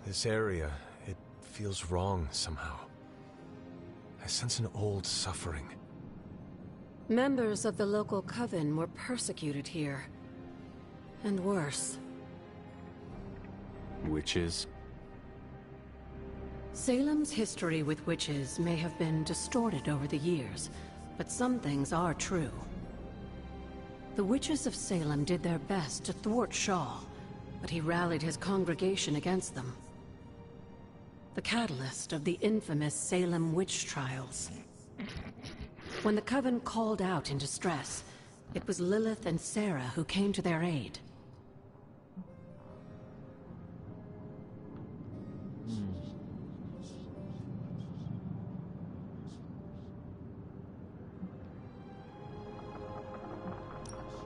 This area, it feels wrong somehow. I sense an old suffering. Members of the local coven were persecuted here. And worse. Witches? Salem's history with witches may have been distorted over the years, but some things are true. The witches of Salem did their best to thwart Shaw, but he rallied his congregation against them. The catalyst of the infamous Salem witch trials. When the coven called out in distress, it was Lilith and Sarah who came to their aid.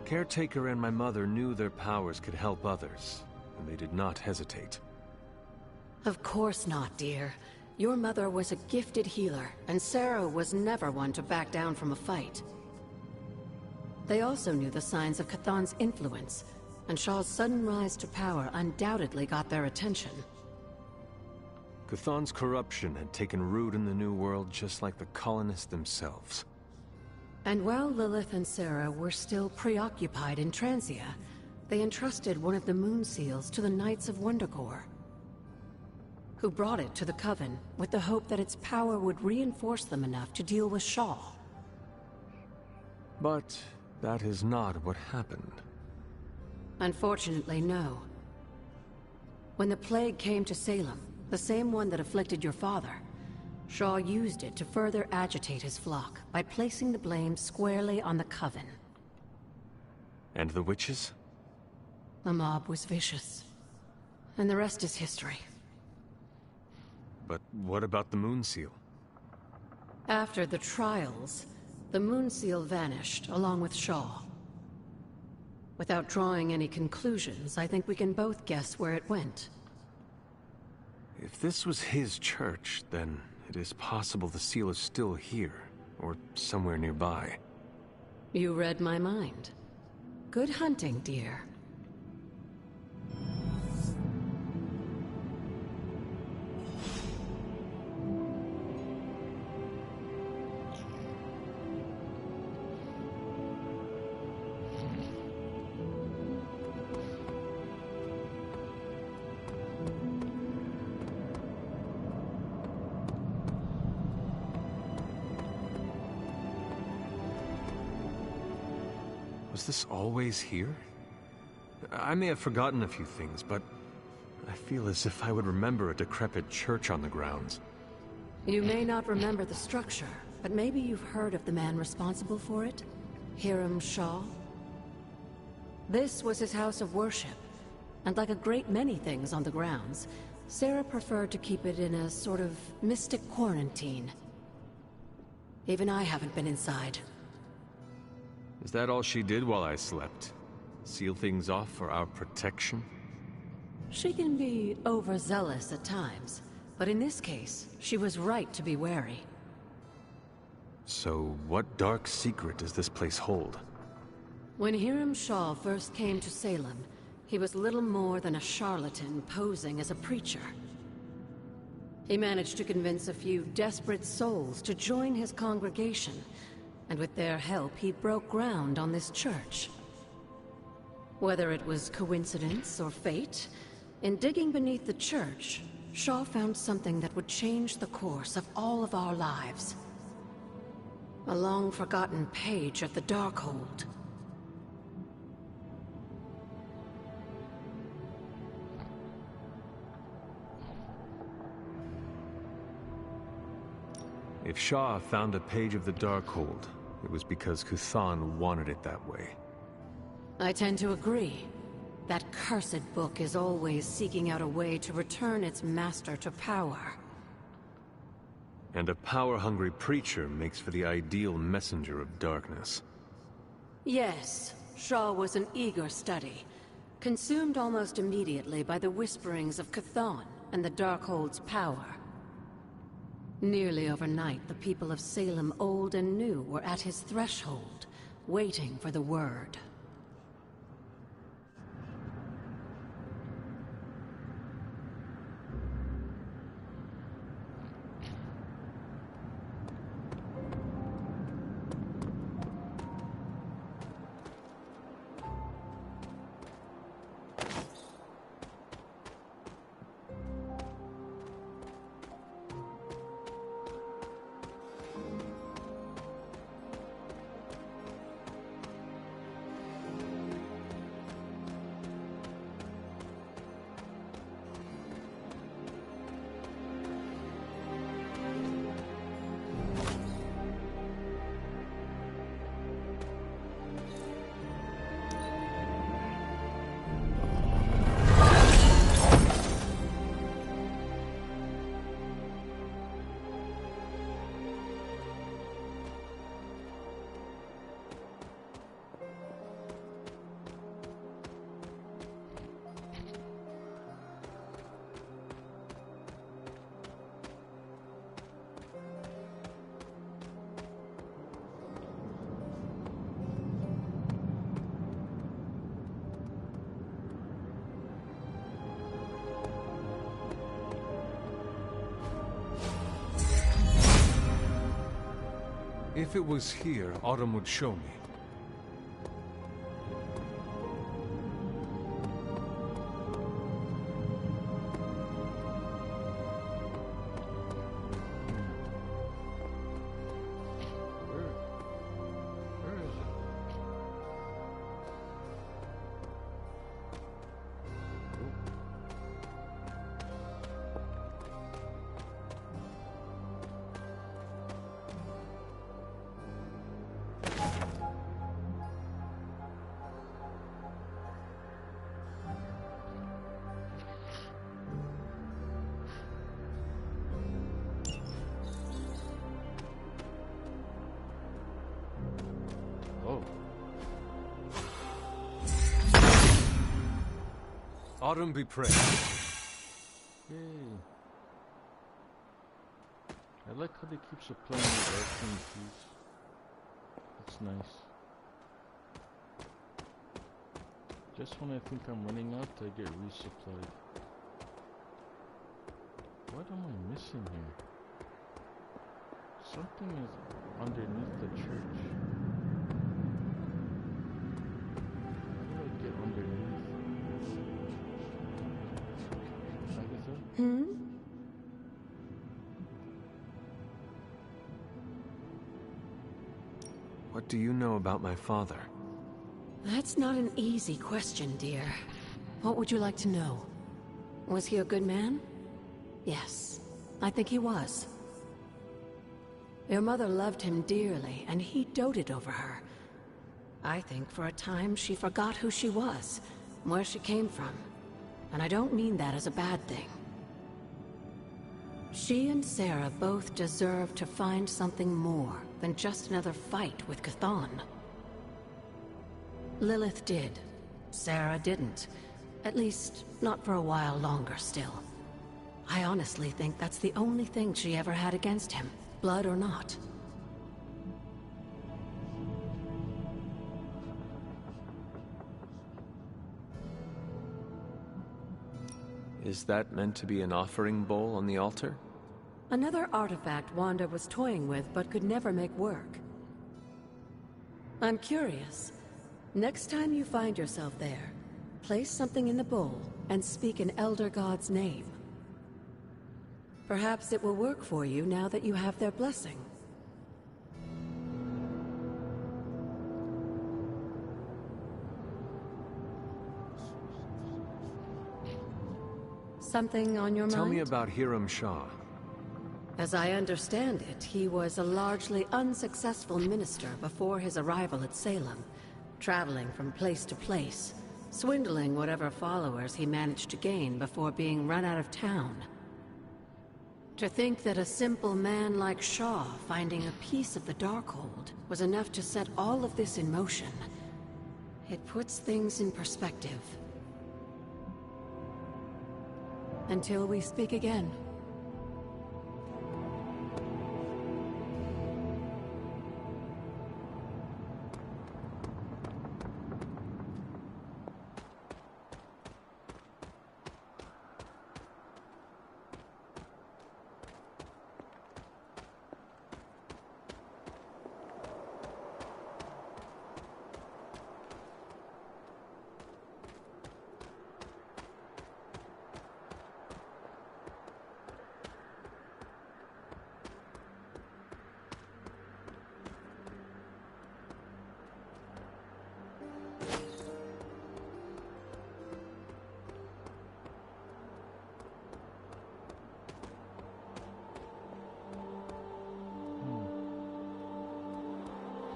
Caretaker and my mother knew their powers could help others, and they did not hesitate. Of course not, dear. Your mother was a gifted healer, and Sarah was never one to back down from a fight. They also knew the signs of Chthon's influence, and Shaw's sudden rise to power undoubtedly got their attention. Chthon's corruption had taken root in the New World just like the colonists themselves. And while Lilith and Sarah were still preoccupied in Transia, they entrusted one of the moon seals to the Knights of Wundagore, who brought it to the Coven with the hope that its power would reinforce them enough to deal with Shaw. But that is not what happened. Unfortunately, no. When the plague came to Salem, the same one that afflicted your father, Shaw used it to further agitate his flock by placing the blame squarely on the Coven. And the witches? The mob was vicious. And the rest is history. But what about the Moon Seal? After the trials, the Moon Seal vanished along with Shaw. Without drawing any conclusions, I think we can both guess where it went. If this was his church, then it is possible the seal is still here, or somewhere nearby. You read my mind. Good hunting, dear. Was this always here? I may have forgotten a few things, but I feel as if I would remember a decrepit church on the grounds. You may not remember the structure, but maybe you've heard of the man responsible for it? Hiram Shaw? This was his house of worship, and like a great many things on the grounds, Sarah preferred to keep it in a sort of mystic quarantine. Even I haven't been inside. Is that all she did while I slept? Seal things off for our protection? She can be overzealous at times, but in this case, she was right to be wary. So, what dark secret does this place hold? When Hiram Shaw first came to Salem, he was little more than a charlatan posing as a preacher. He managed to convince a few desperate souls to join his congregation, and with their help, he broke ground on this church. Whether it was coincidence or fate, in digging beneath the church, Shaw found something that would change the course of all of our lives. A long-forgotten page of the Darkhold. If Shaw found a page of the Darkhold, it was because Chthon wanted it that way. I tend to agree. That cursed book is always seeking out a way to return its master to power. And a power-hungry preacher makes for the ideal messenger of darkness. Yes, Shaw was an eager study, consumed almost immediately by the whisperings of Chthon and the Darkhold's power. Nearly overnight, the people of Salem, old and new, were at his threshold, waiting for the word. If it was here, Autumn would show me. Where is it? Oh. Autumn be praised. Yay. I like how they keep supplying the arcane keys. It's nice. Just when I think I'm running out, I get resupplied. What am I missing here? Something is underneath the church. How do I get underneath? Agatha? What do you know about my father? That's not an easy question, dear. What would you like to know? Was he a good man? Yes, I think he was. Your mother loved him dearly, and he doted over her. I think for a time she forgot who she was, where she came from. And I don't mean that as a bad thing. She and Sarah both deserve to find something more than just another fight with Chthon. Lilith did. Sarah didn't. At least, not for a while longer still. I honestly think that's the only thing she ever had against him, blood or not. Is that meant to be an offering bowl on the altar? Another artifact Wanda was toying with but could never make work. I'm curious. Next time you find yourself there, place something in the bowl and speak an Elder God's name. Perhaps it will work for you now that you have their blessing. Something on your mind? Tell me about Hiram Shah. As I understand it, he was a largely unsuccessful minister before his arrival at Salem, traveling from place to place, swindling whatever followers he managed to gain before being run out of town. To think that a simple man like Shaw finding a piece of the Darkhold was enough to set all of this in motion, it puts things in perspective. Until we speak again.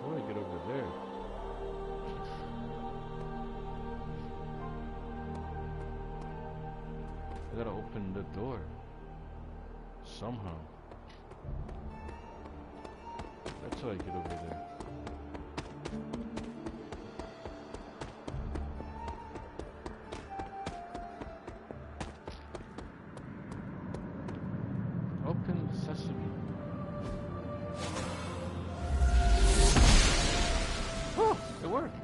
How do I get over there? I gotta open the door. Somehow. That's how I get over there. Open sesame. Oh, it worked.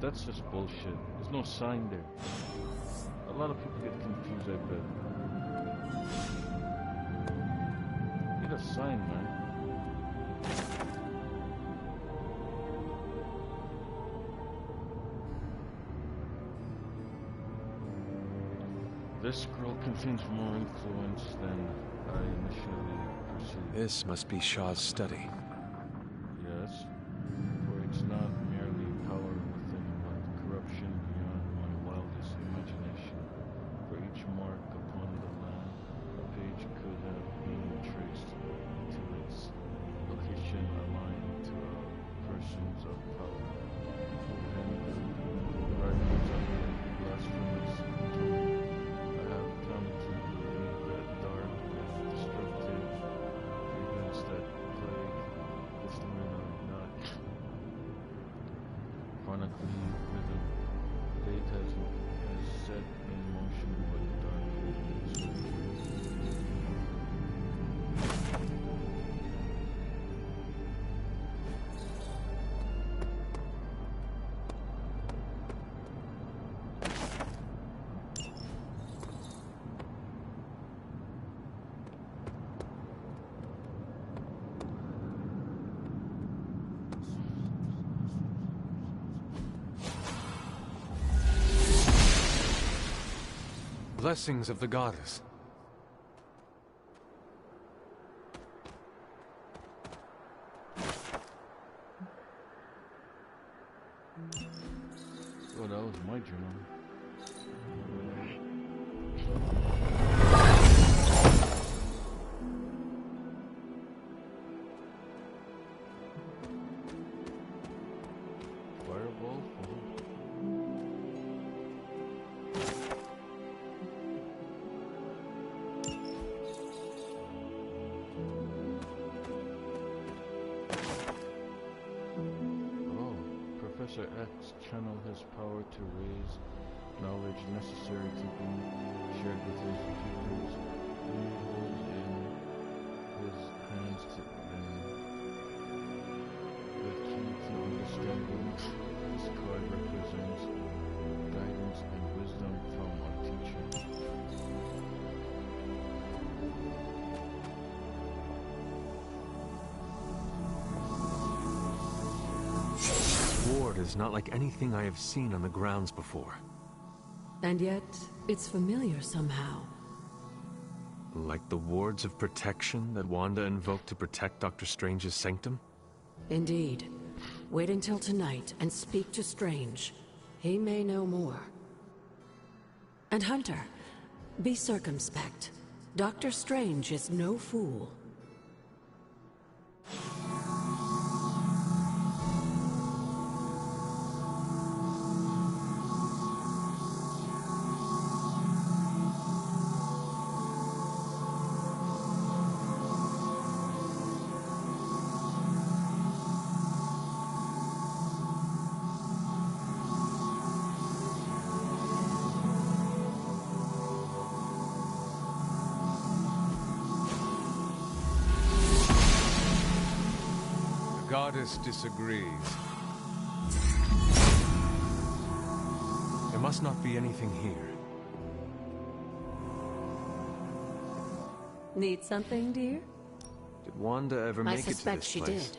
That's just bullshit. There's no sign there. A lot of people get confused, I bet. a sign, man. This scroll contains more influence than I initially perceived. This must be Shaw's study. Yes, for it's not merely power within, but corruption beyond my wildest imagination. For each mark upon the land, a page could have been traced to its location aligned to persons of power, who handled writings of the blasphemous tongue. I have come to believe that dark and destructive events that plague this land are not chronically rhythm. Fate has set in motion what dark is. Blessings of the goddess. Oh, that was my journal. Fireball? Professor X channeled his power to raise knowledge necessary to be shared with his pupils. He holds in his hands the key to understanding. This card represents guidance and wisdom from our teacher. Ward is not like anything I have seen on the grounds before. And yet, it's familiar somehow. Like the wards of protection that Wanda invoked to protect Dr. Strange's sanctum? Indeed. Wait until tonight and speak to Strange. He may know more. And Hunter, be circumspect. Dr. Strange is no fool. The goddess disagrees. There must not be anything here. Need something, dear? Did Wanda ever make it to this place? I suspect she did.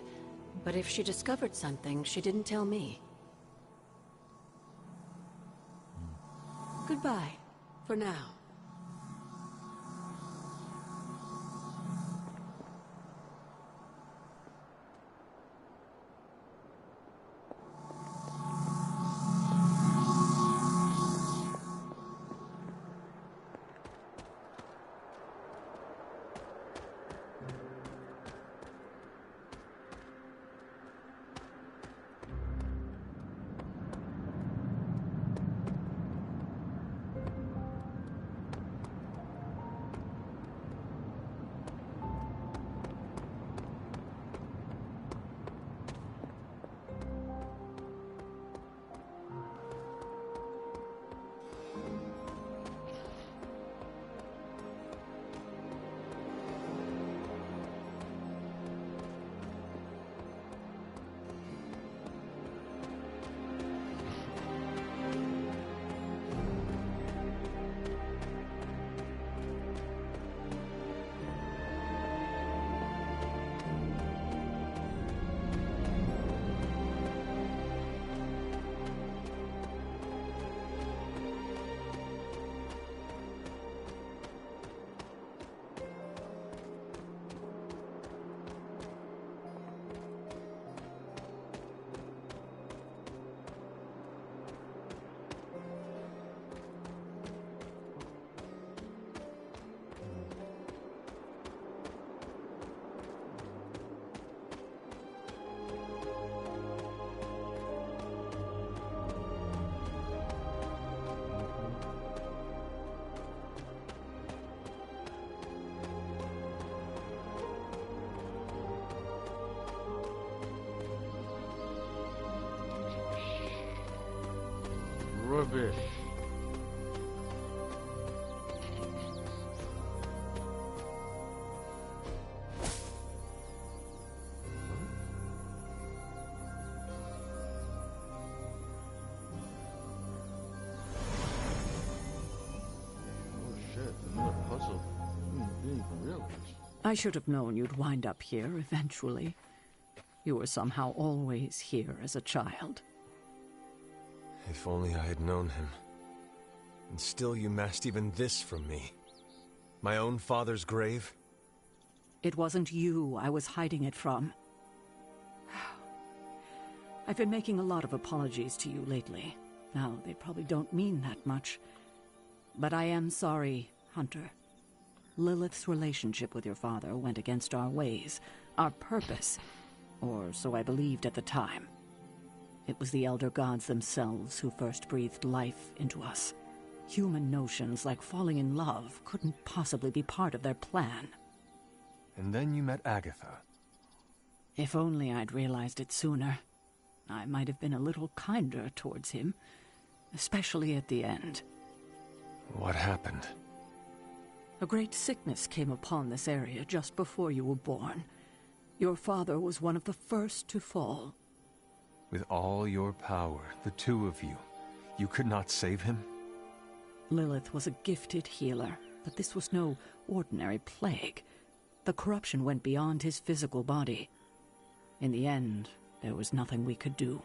But if she discovered something, she didn't tell me. Goodbye. For now. rubbish. Oh shit, another puzzle. Didn't even realize. I should have known you'd wind up here eventually. You were somehow always here as a child. If only I had known him. And still you masked even this from me. My own father's grave? It wasn't you I was hiding it from. I've been making a lot of apologies to you lately. Now, they probably don't mean that much. But I am sorry, Hunter. Lilith's relationship with your father went against our ways, our purpose, or so I believed at the time. It was the Elder Gods themselves who first breathed life into us. Human notions like falling in love couldn't possibly be part of their plan. And then you met Agatha. If only I'd realized it sooner. I might have been a little kinder towards him, especially at the end. What happened? A great sickness came upon this area just before you were born. Your father was one of the first to fall. With all your power, the two of you, you could not save him? Lilith was a gifted healer, but this was no ordinary plague. The corruption went beyond his physical body. In the end, there was nothing we could do.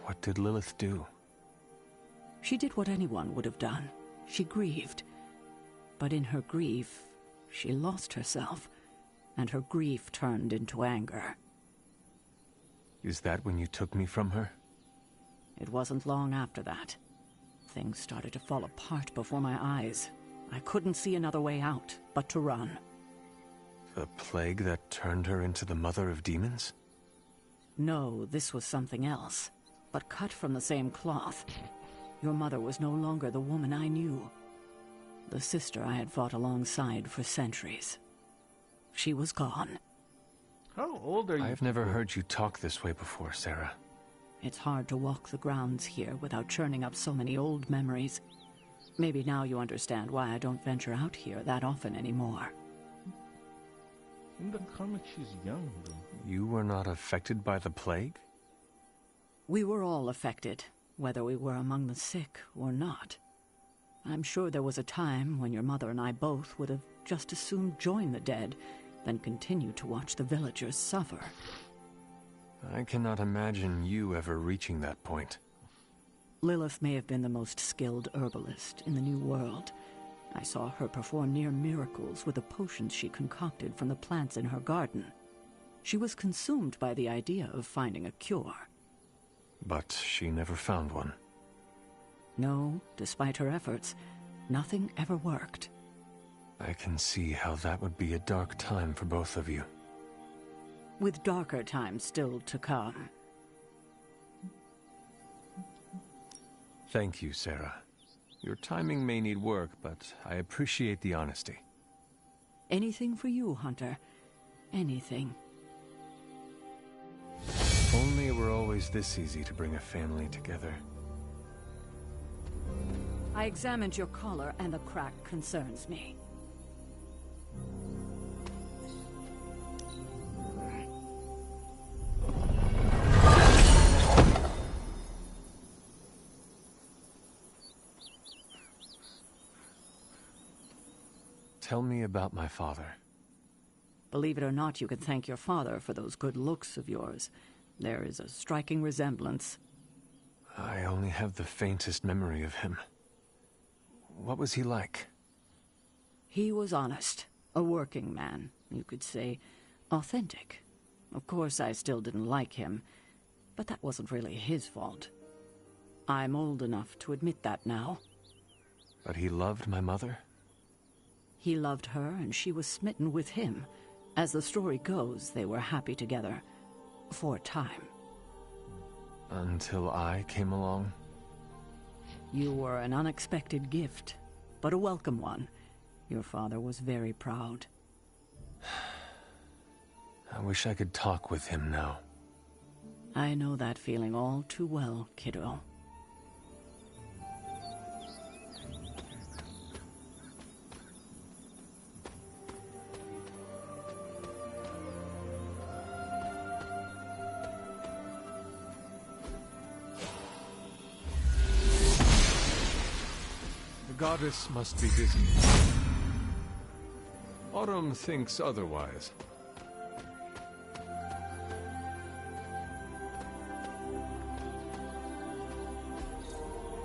What did Lilith do? She did what anyone would have done. She grieved. But in her grief, she lost herself, and her grief turned into anger. Is that when you took me from her? It wasn't long after that. Things started to fall apart before my eyes. I couldn't see another way out but to run. The plague that turned her into the mother of demons? No, this was something else, but cut from the same cloth. Your mother was no longer the woman I knew. The sister I had fought alongside for centuries. She was gone. How old are you? I've never heard you talk this way before, Sarah. It's hard to walk the grounds here without churning up so many old memories. Maybe now you understand why I don't venture out here that often anymore. In the comic, she's young, though. You were not affected by the plague? We were all affected, whether we were among the sick or not. I'm sure there was a time when your mother and I both would have just as soon joined the dead than continue to watch the villagers suffer. I cannot imagine you ever reaching that point. Lilith may have been the most skilled herbalist in the New World. I saw her perform near miracles with the potions she concocted from the plants in her garden. She was consumed by the idea of finding a cure. But she never found one. No, despite her efforts, nothing ever worked. I can see how that would be a dark time for both of you. With darker times still to come. Thank you, Sarah. Your timing may need work, but I appreciate the honesty. Anything for you, Hunter. Anything. If only it were always this easy to bring a family together. I examined your collar, and the crack concerns me. Tell me about my father. Believe it or not, you can thank your father for those good looks of yours. There is a striking resemblance. I only have the faintest memory of him. What was he like? He was honest. A working man, you could say. Authentic. Of course, I still didn't like him, but that wasn't really his fault. I'm old enough to admit that now. But he loved my mother? He loved her, and she was smitten with him. As the story goes, they were happy together. For a time. Until I came along? You were an unexpected gift, but a welcome one. Your father was very proud. I wish I could talk with him now. I know that feeling all too well, kiddo. The goddess must be busy. Autumn thinks otherwise.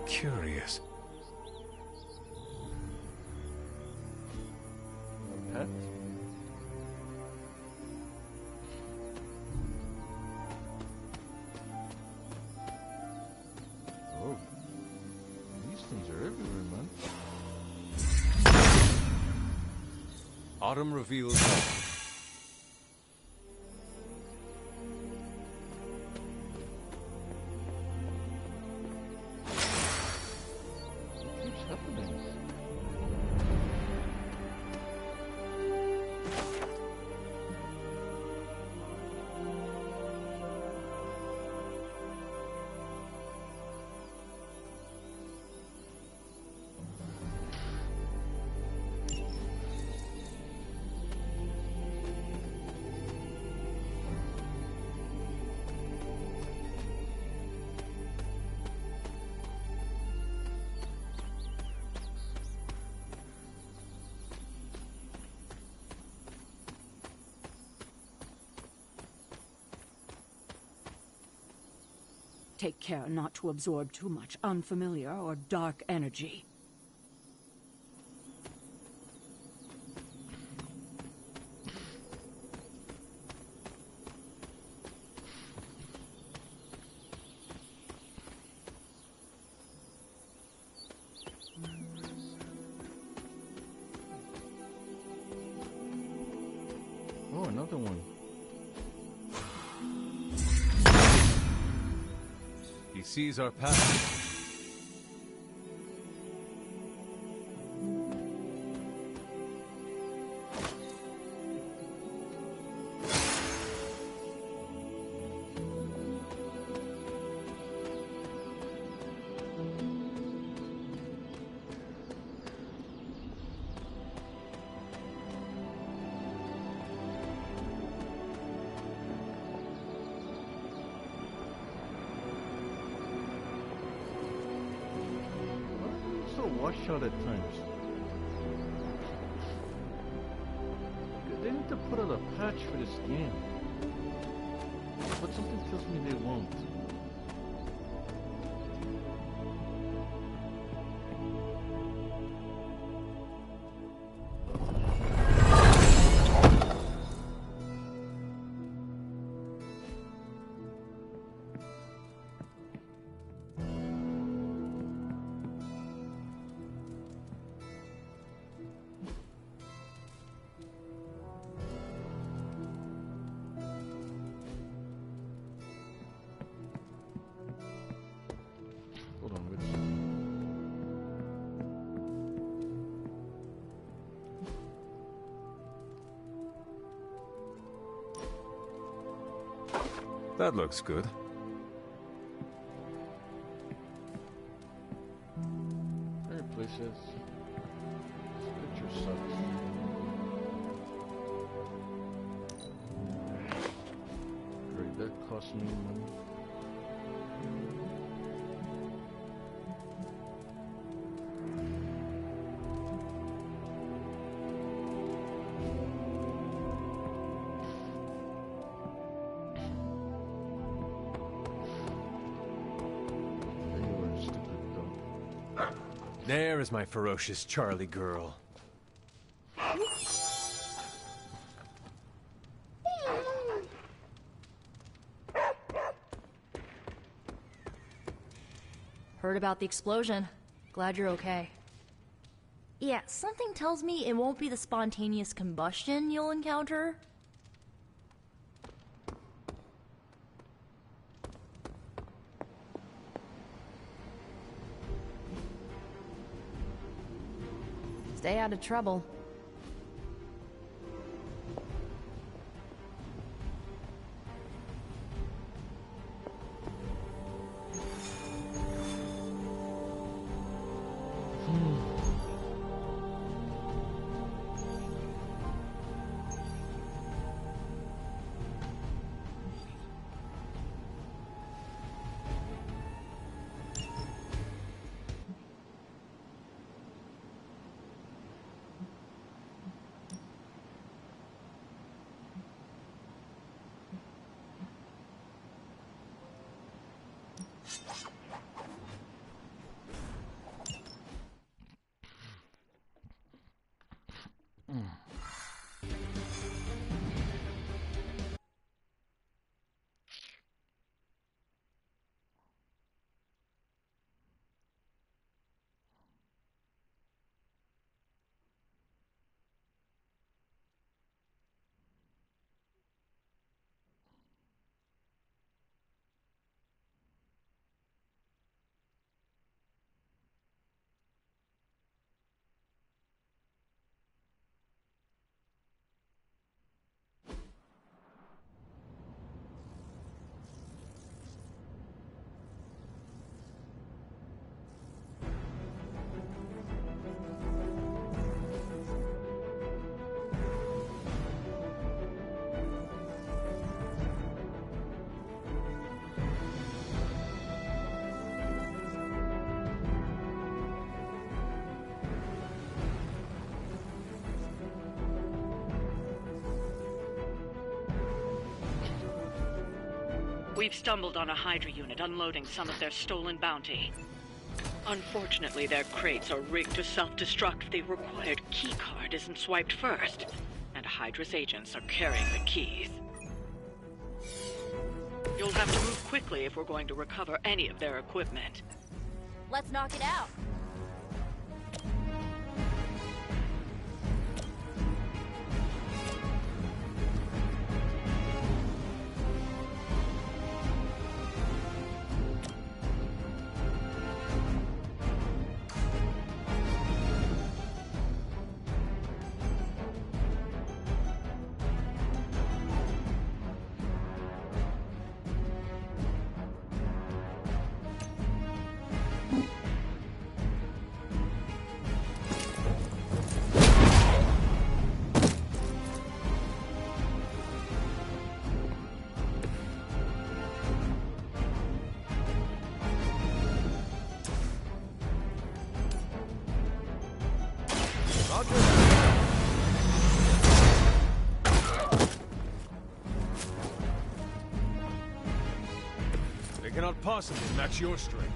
Curious. A pet? Oh. These things are everywhere, man. Autumn reveals all. What keeps happening? Take care not to absorb too much unfamiliar or dark energy. Oh, another one. He sees our path. Washout at times. They need to put out a patch for this game. But something tells me they won't. Hold on, wait a second. That looks good. There are places. This picture sucks. Great, that cost me money. There is my ferocious Charlie girl. Heard about the explosion. Glad you're okay. Yeah, something tells me it won't be the spontaneous combustion you'll encounter. Stay out of trouble. We've stumbled on a Hydra unit unloading some of their stolen bounty. Unfortunately, their crates are rigged to self-destruct if the required keycard isn't swiped first, and Hydra's agents are carrying the keys. You'll have to move quickly if we're going to recover any of their equipment. Let's knock it out. They cannot possibly match your strength.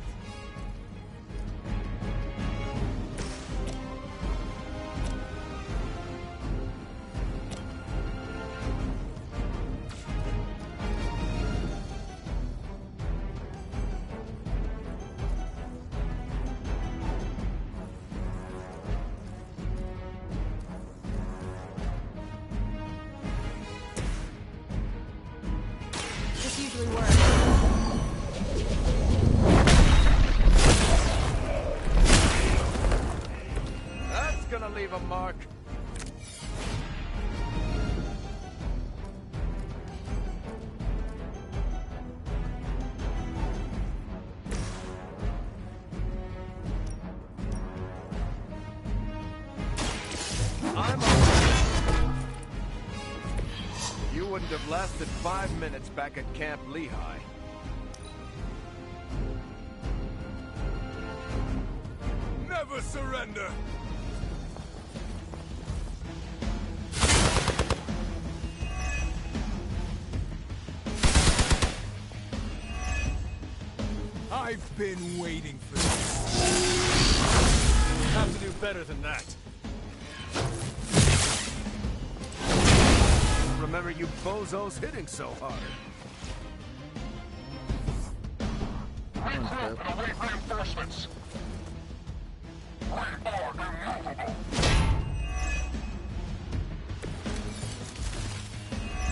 This usually works. That's gonna leave a mark. You wouldn't have lasted 5 minutes back at Camp Lehigh. Never surrender! I've been waiting for this. Have to do better than that. Remember you bozos hitting so hard. Reinforcements. We are immovable.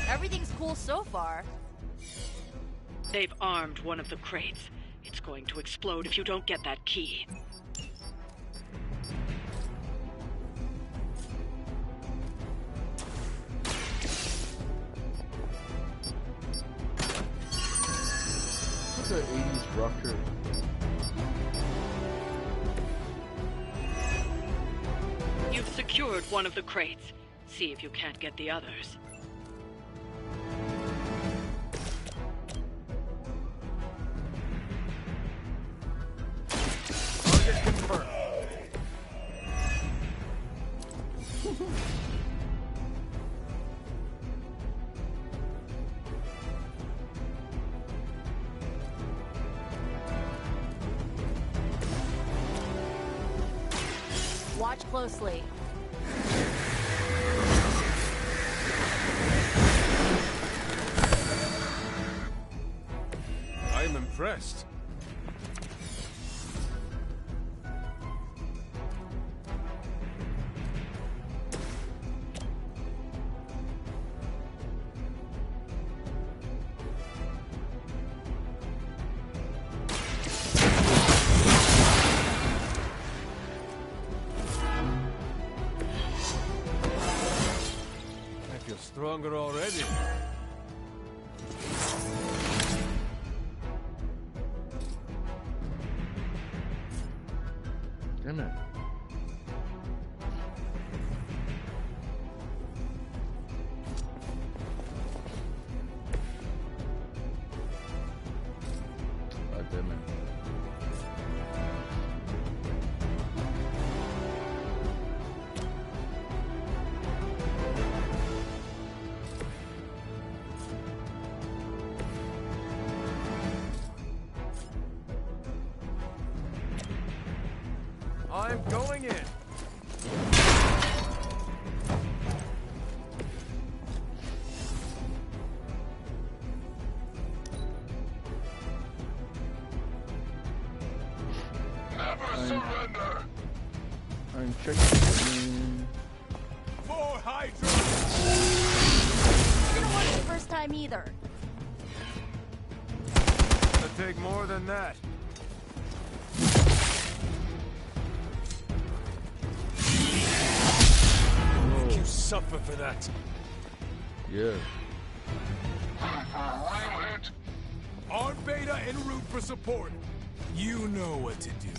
Everything's cool so far. They've armed one of the crates. It's going to explode if you don't get that key. What's the 80s rocker? You've secured one of the crates. See if you can't get the others. Target confirmed. Watch closely. I'm impressed. I feel stronger already. Damn it. God damn it. I'm going in. Never surrender. I'm checking. More Hydra! Didn't work the first time either. It'll take more than that. You suffer for that. Yeah. For a real hit. On beta en route for support. You know what to do.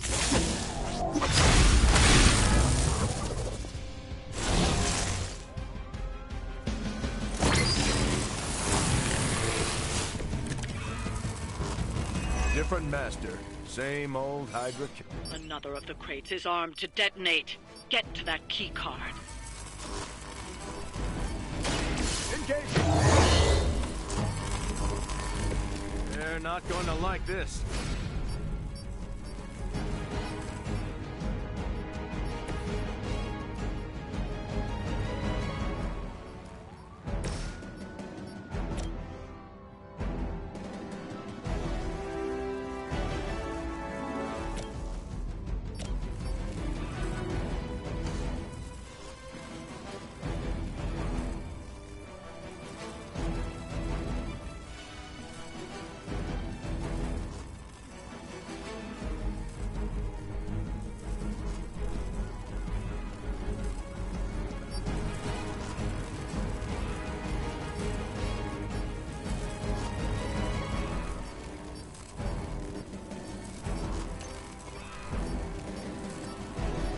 Different master. Same old Hydra. Another of the crates is armed to detonate. Get to that key card. Engage! They're not going to like this.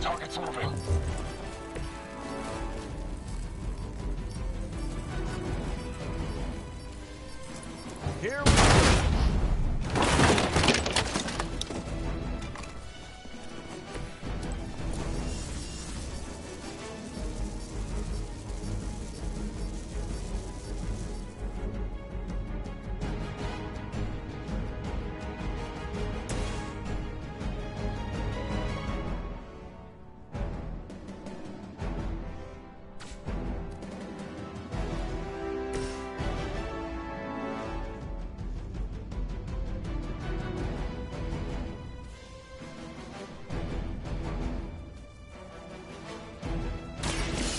Target's moving. Here we go.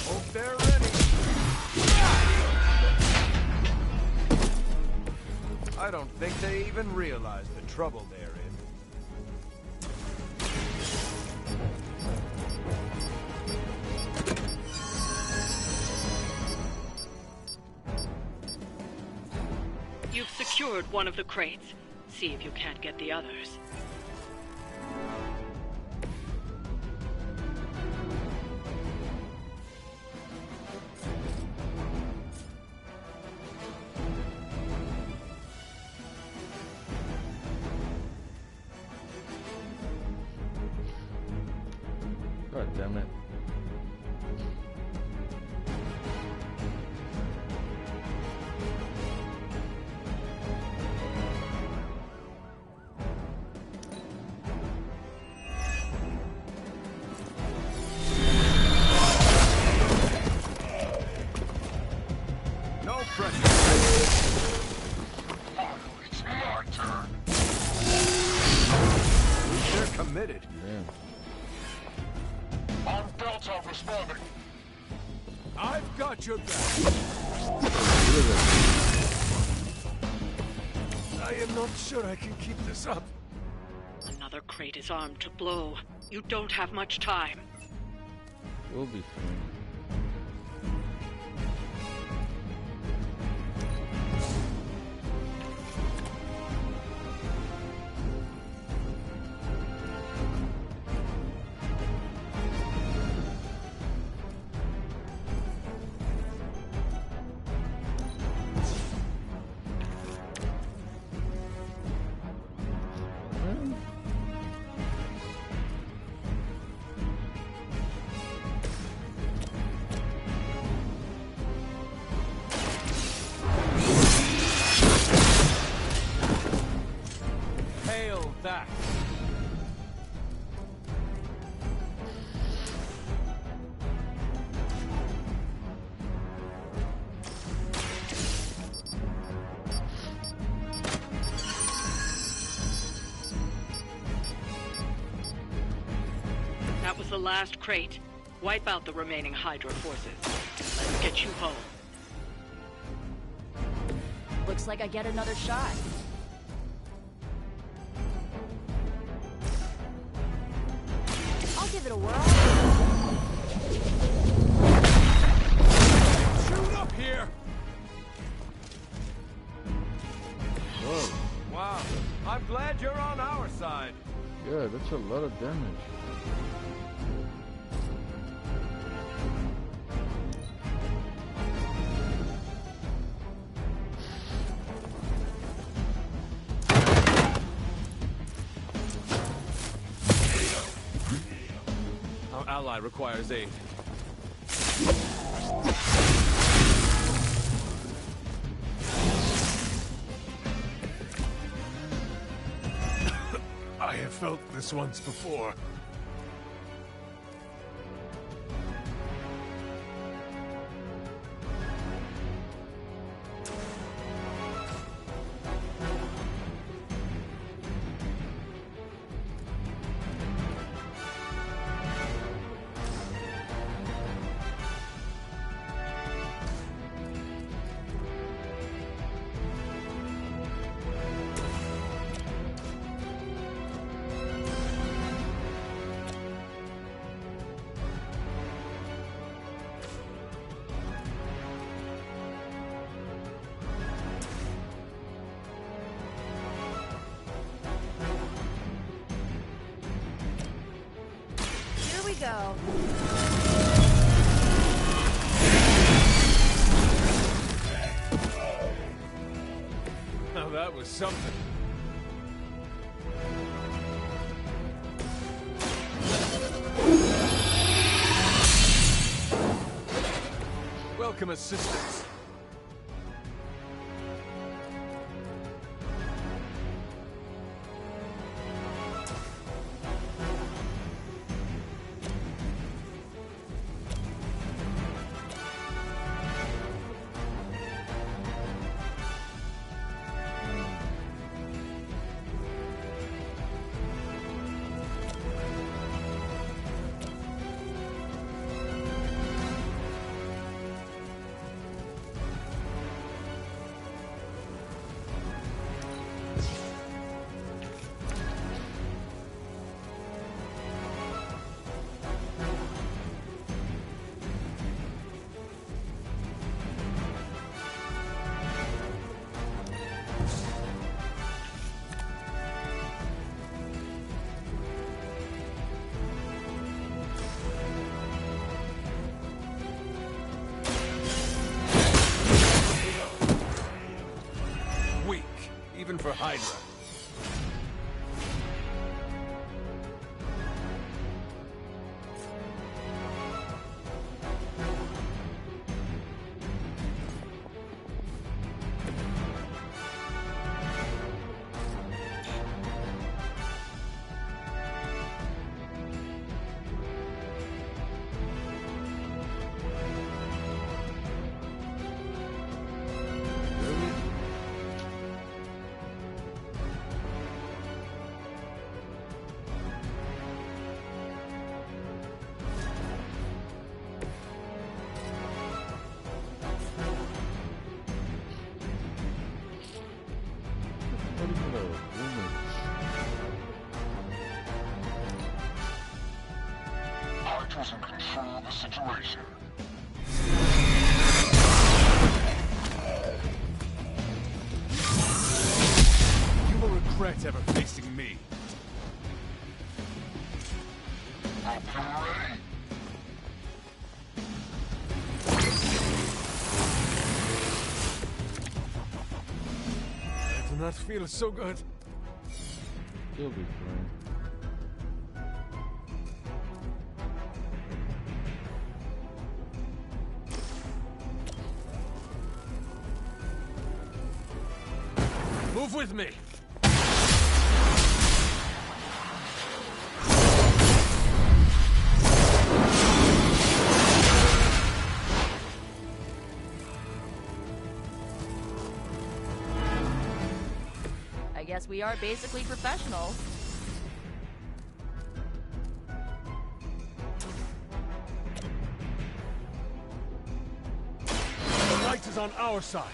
Hope they're ready. I don't think they even realize the trouble they're in. You've secured one of the crates. See if you can't get the others. God damn it. committed. Damn. On Delta responding. I've got your back. I am not sure I can keep this up. Another crate is armed to blow. You don't have much time. We'll be fine. Hail that. That was the last crate. Wipe out the remaining Hydra forces. Let's get you home. Looks like I get another shot. I'll give it a whirl. Shoot up here! Whoa. Wow. I'm glad you're on our side. Yeah, that's a lot of damage. Our ally requires aid. I have felt this once before. Here we go. Now that was something. Welcome assistance. Even for Hydra. Raptors in control of the situation. You will regret ever facing me. Hope you're ready. I do not feel so good. You'll be fine. Move with me! I guess we are basically professionals. The light is on our side.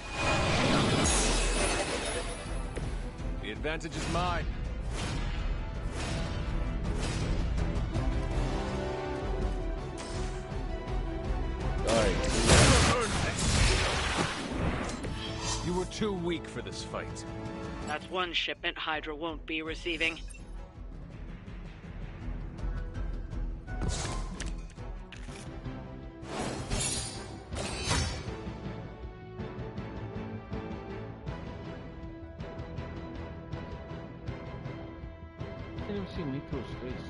The advantage is mine. You were too weak for this fight. That's one shipment Hydra won't be receiving. I can't even see Nico's face.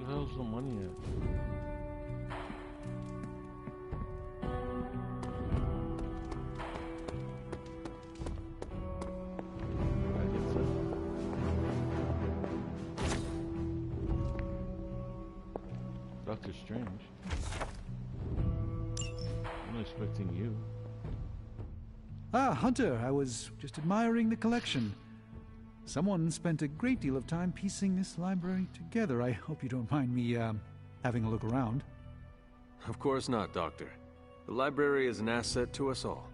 Where's the money at? I get that. Doctor Strange. I'm not expecting you. Ah, Hunter, I was just admiring the collection. Someone spent a great deal of time piecing this library together. I hope you don't mind me, having a look around. Of course not, Doctor. The library is an asset to us all.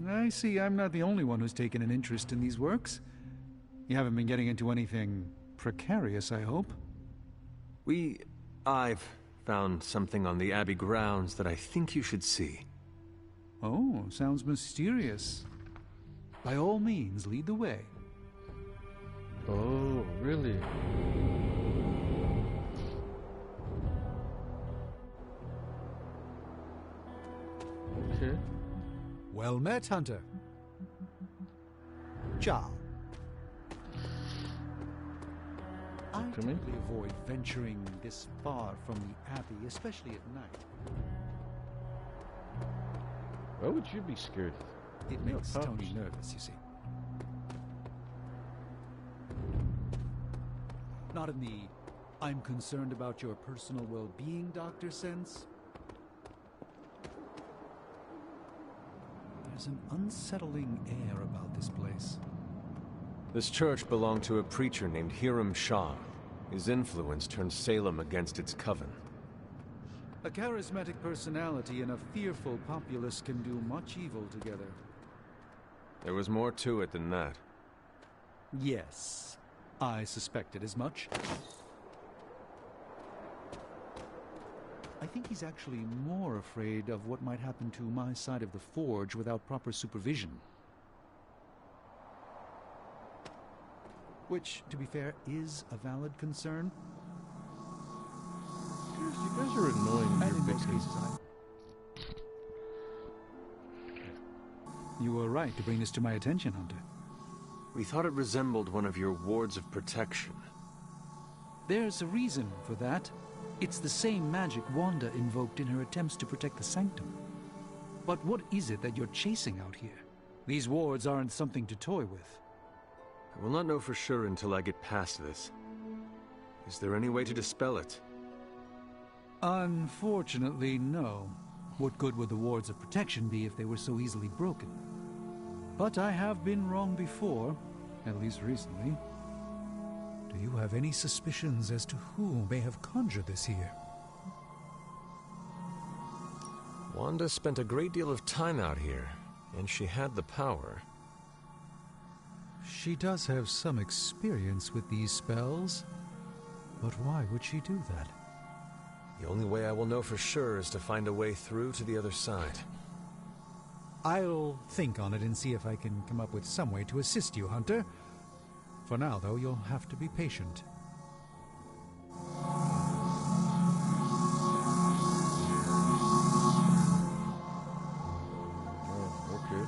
I see I'm not the only one who's taken an interest in these works. You haven't been getting into anything precarious, I hope? I've found something on the Abbey grounds that I think you should see. Oh, sounds mysterious. By all means, lead the way. Oh, really? Okay. Well met, Hunter. Ciao. I typically avoid venturing this far from the Abbey, especially at night. Why would you be scared? It makes Tony nervous, you see. Not in the I'm concerned about your personal well-being, Doctor sense. There's an unsettling air about this place. This church belonged to a preacher named Hiram Shah. His influence turned Salem against its coven. A charismatic personality and a fearful populace can do much evil together. There was more to it than that. Yes, I suspected as much. I think he's actually more afraid of what might happen to my side of the forge without proper supervision. Which, to be fair, is a valid concern. You guys are annoying. And in most cases, You were right to bring this to my attention, Hunter. We thought it resembled one of your wards of protection. There's a reason for that. It's the same magic Wanda invoked in her attempts to protect the Sanctum. But what is it that you're chasing out here? These wards aren't something to toy with. I will not know for sure until I get past this. Is there any way to dispel it? Unfortunately, no. What good would the wards of protection be if they were so easily broken? But I have been wrong before, at least recently. Do you have any suspicions as to who may have conjured this here? Wanda spent a great deal of time out here, and she had the power. She does have some experience with these spells, but why would she do that? The only way I will know for sure is to find a way through to the other side. I'll think on it and see if I can come up with some way to assist you, Hunter. For now, though, you'll have to be patient. Oh, okay.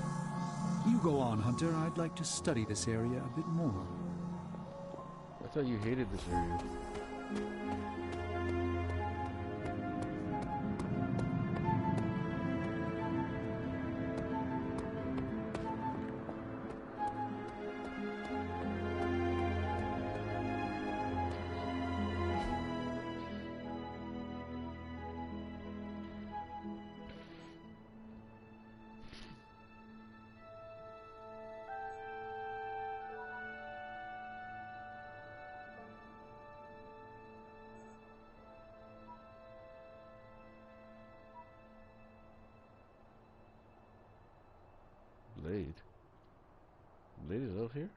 You go on, Hunter. I'd like to study this area a bit more. I thought you hated this area. Blade? Blade is out here?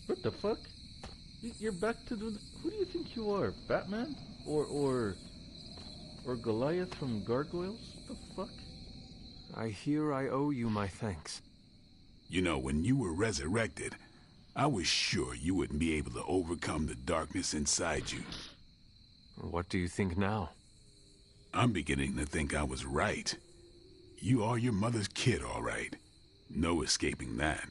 What the fuck? You're back to the... Who do you think you are? Batman? Or Goliath from Gargoyles? What the fuck? I hear I owe you my thanks. You know, when you were resurrected, I was sure you wouldn't be able to overcome the darkness inside you. What do you think now? I'm beginning to think I was right. You are your mother's kid, all right. No escaping that.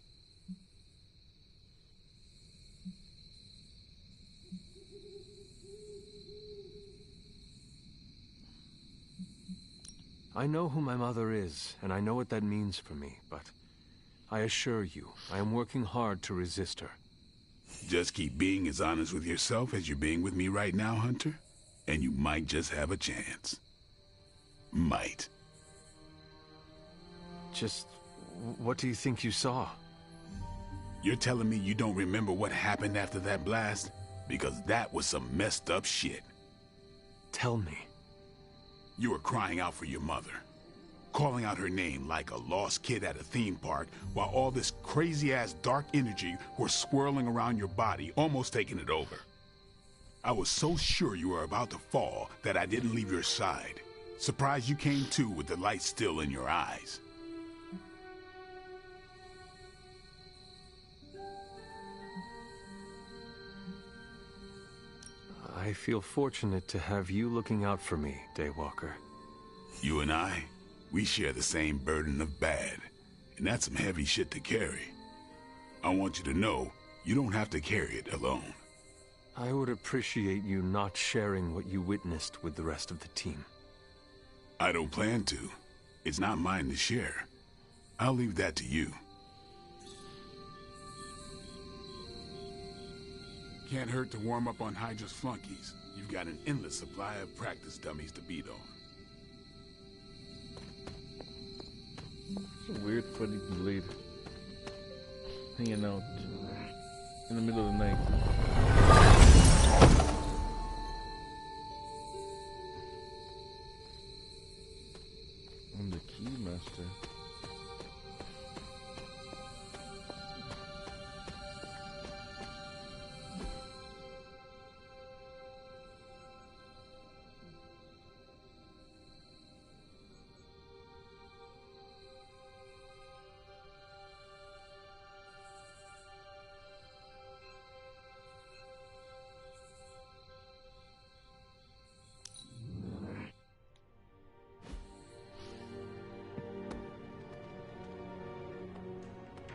I know who my mother is, and I know what that means for me, but I assure you, I am working hard to resist her. Just keep being as honest with yourself as you're being with me right now, Hunter, and you might just have a chance. Might. Just, what do you think you saw? You're telling me you don't remember what happened after that blast? Because that was some messed up shit. Tell me. You were crying out for your mother, calling out her name like a lost kid at a theme park, while all this crazy-ass dark energy was swirling around your body, almost taking it over. I was so sure you were about to fall that I didn't leave your side. Surprised you came to with the light still in your eyes. I feel fortunate to have you looking out for me, Daywalker. You and I, we share the same burden of bad, and that's some heavy shit to carry. I want you to know, you don't have to carry it alone. I would appreciate you not sharing what you witnessed with the rest of the team. I don't plan to. It's not mine to share. I'll leave that to you. Can't hurt to warm up on Hydra's flunkies. You've got an endless supply of practice dummies to beat on. It's a weird, funny blade. Hanging out in the middle of the night. I'm the Keymaster.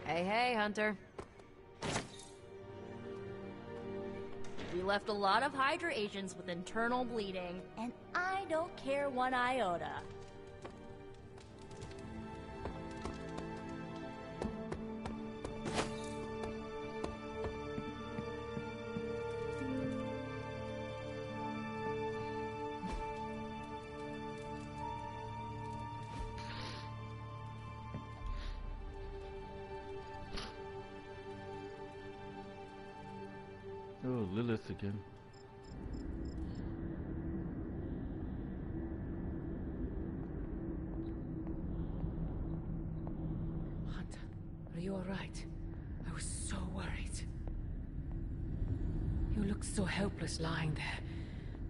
Hey, hey, Hunter. We left a lot of Hydra agents with internal bleeding, and I don't care one iota. Oh, Lilith again. Hunter, are you alright? I was so worried. You looked so helpless lying there,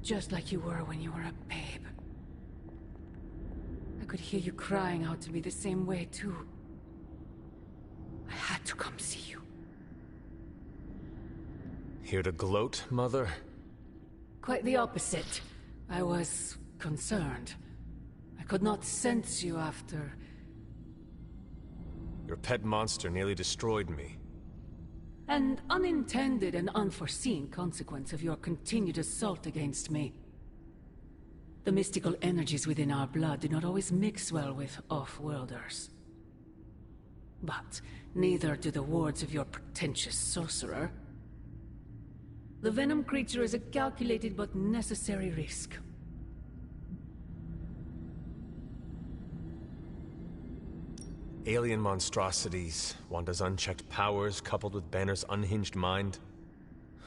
just like you were when you were a babe. I could hear you crying out to me the same way, too. I had to come see you. Here to gloat, Mother? Quite the opposite. I was concerned. I could not sense you after... Your pet monster nearly destroyed me. An unintended and unforeseen consequence of your continued assault against me. The mystical energies within our blood do not always mix well with off-worlders. But neither do the wards of your pretentious sorcerer. The Venom creature is a calculated but necessary risk. Alien monstrosities, Wanda's unchecked powers coupled with Banner's unhinged mind.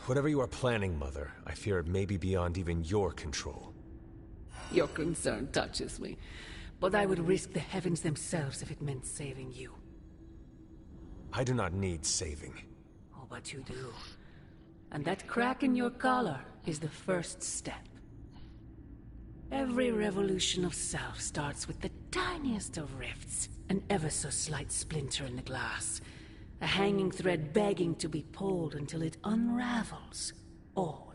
Whatever you are planning, Mother, I fear it may be beyond even your control. Your concern touches me, but I would risk the heavens themselves if it meant saving you. I do not need saving. Oh, but you do. And that crack in your collar is the first step. Every revolution of self starts with the tiniest of rifts, an ever so slight splinter in the glass, a hanging thread begging to be pulled until it unravels all.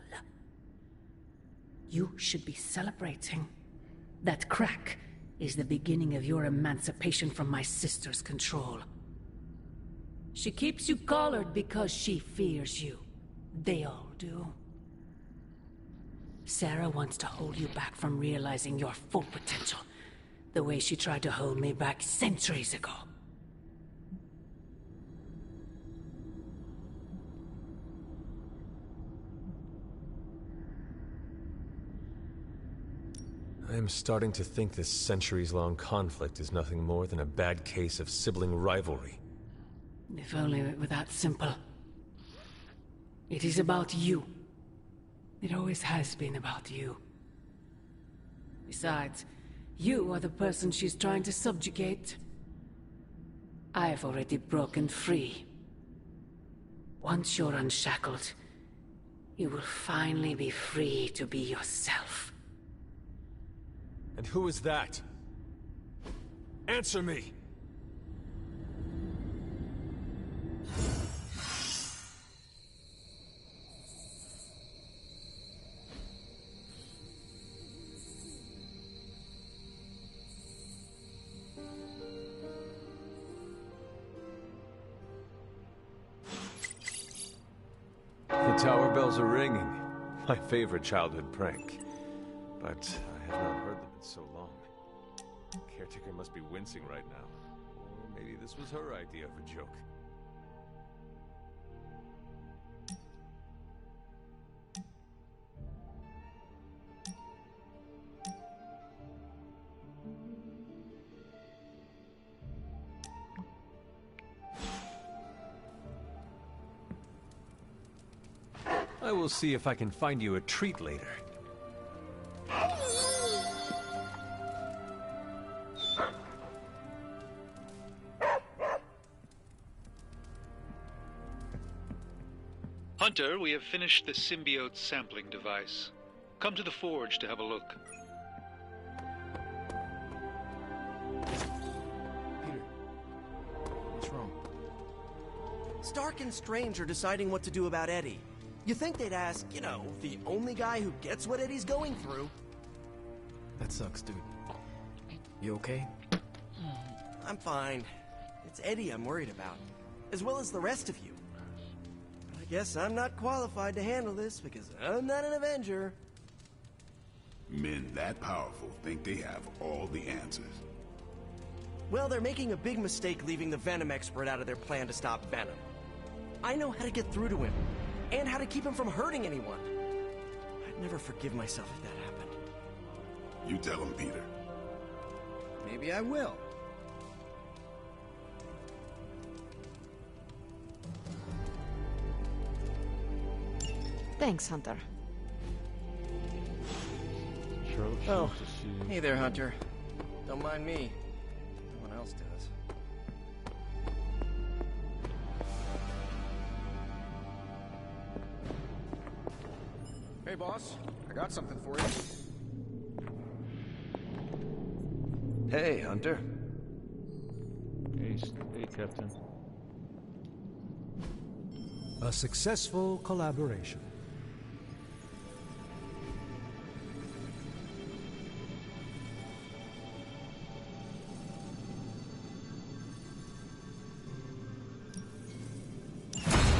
You should be celebrating. That crack is the beginning of your emancipation from my sister's control. She keeps you collared because she fears you. They all do. Sarah wants to hold you back from realizing your full potential, the way she tried to hold me back centuries ago. I am starting to think this centuries-long conflict is nothing more than a bad case of sibling rivalry. If only it were that simple. It is about you. It always has been about you. Besides, you are the person she's trying to subjugate. I've already broken free. Once you're unshackled, you will finally be free to be yourself. And who is that? Answer me! The tower bells are ringing. My favorite childhood prank. But I have not heard them in so long. Caretaker must be wincing right now. Or maybe this was her idea of a joke. I will see if I can find you a treat later. Hunter, we have finished the symbiote sampling device. Come to the forge to have a look. Peter, what's wrong? Stark and Strange are deciding what to do about Eddie. You think they'd ask, you know, the only guy who gets what Eddie's going through. That sucks, dude. You okay? I'm fine. It's Eddie I'm worried about, as well as the rest of you. But I guess I'm not qualified to handle this because I'm not an Avenger. Men that powerful think they have all the answers. Well, they're making a big mistake leaving the Venom expert out of their plan to stop Venom. I know how to get through to him, and how to keep him from hurting anyone. I'd never forgive myself if that happened. You tell him, Peter. Maybe I will. Thanks, Hunter. Oh, hey there, Hunter. Don't mind me. No one else does. Hey, boss. I got something for you. Hey, Hunter. Hey, Captain. A successful collaboration.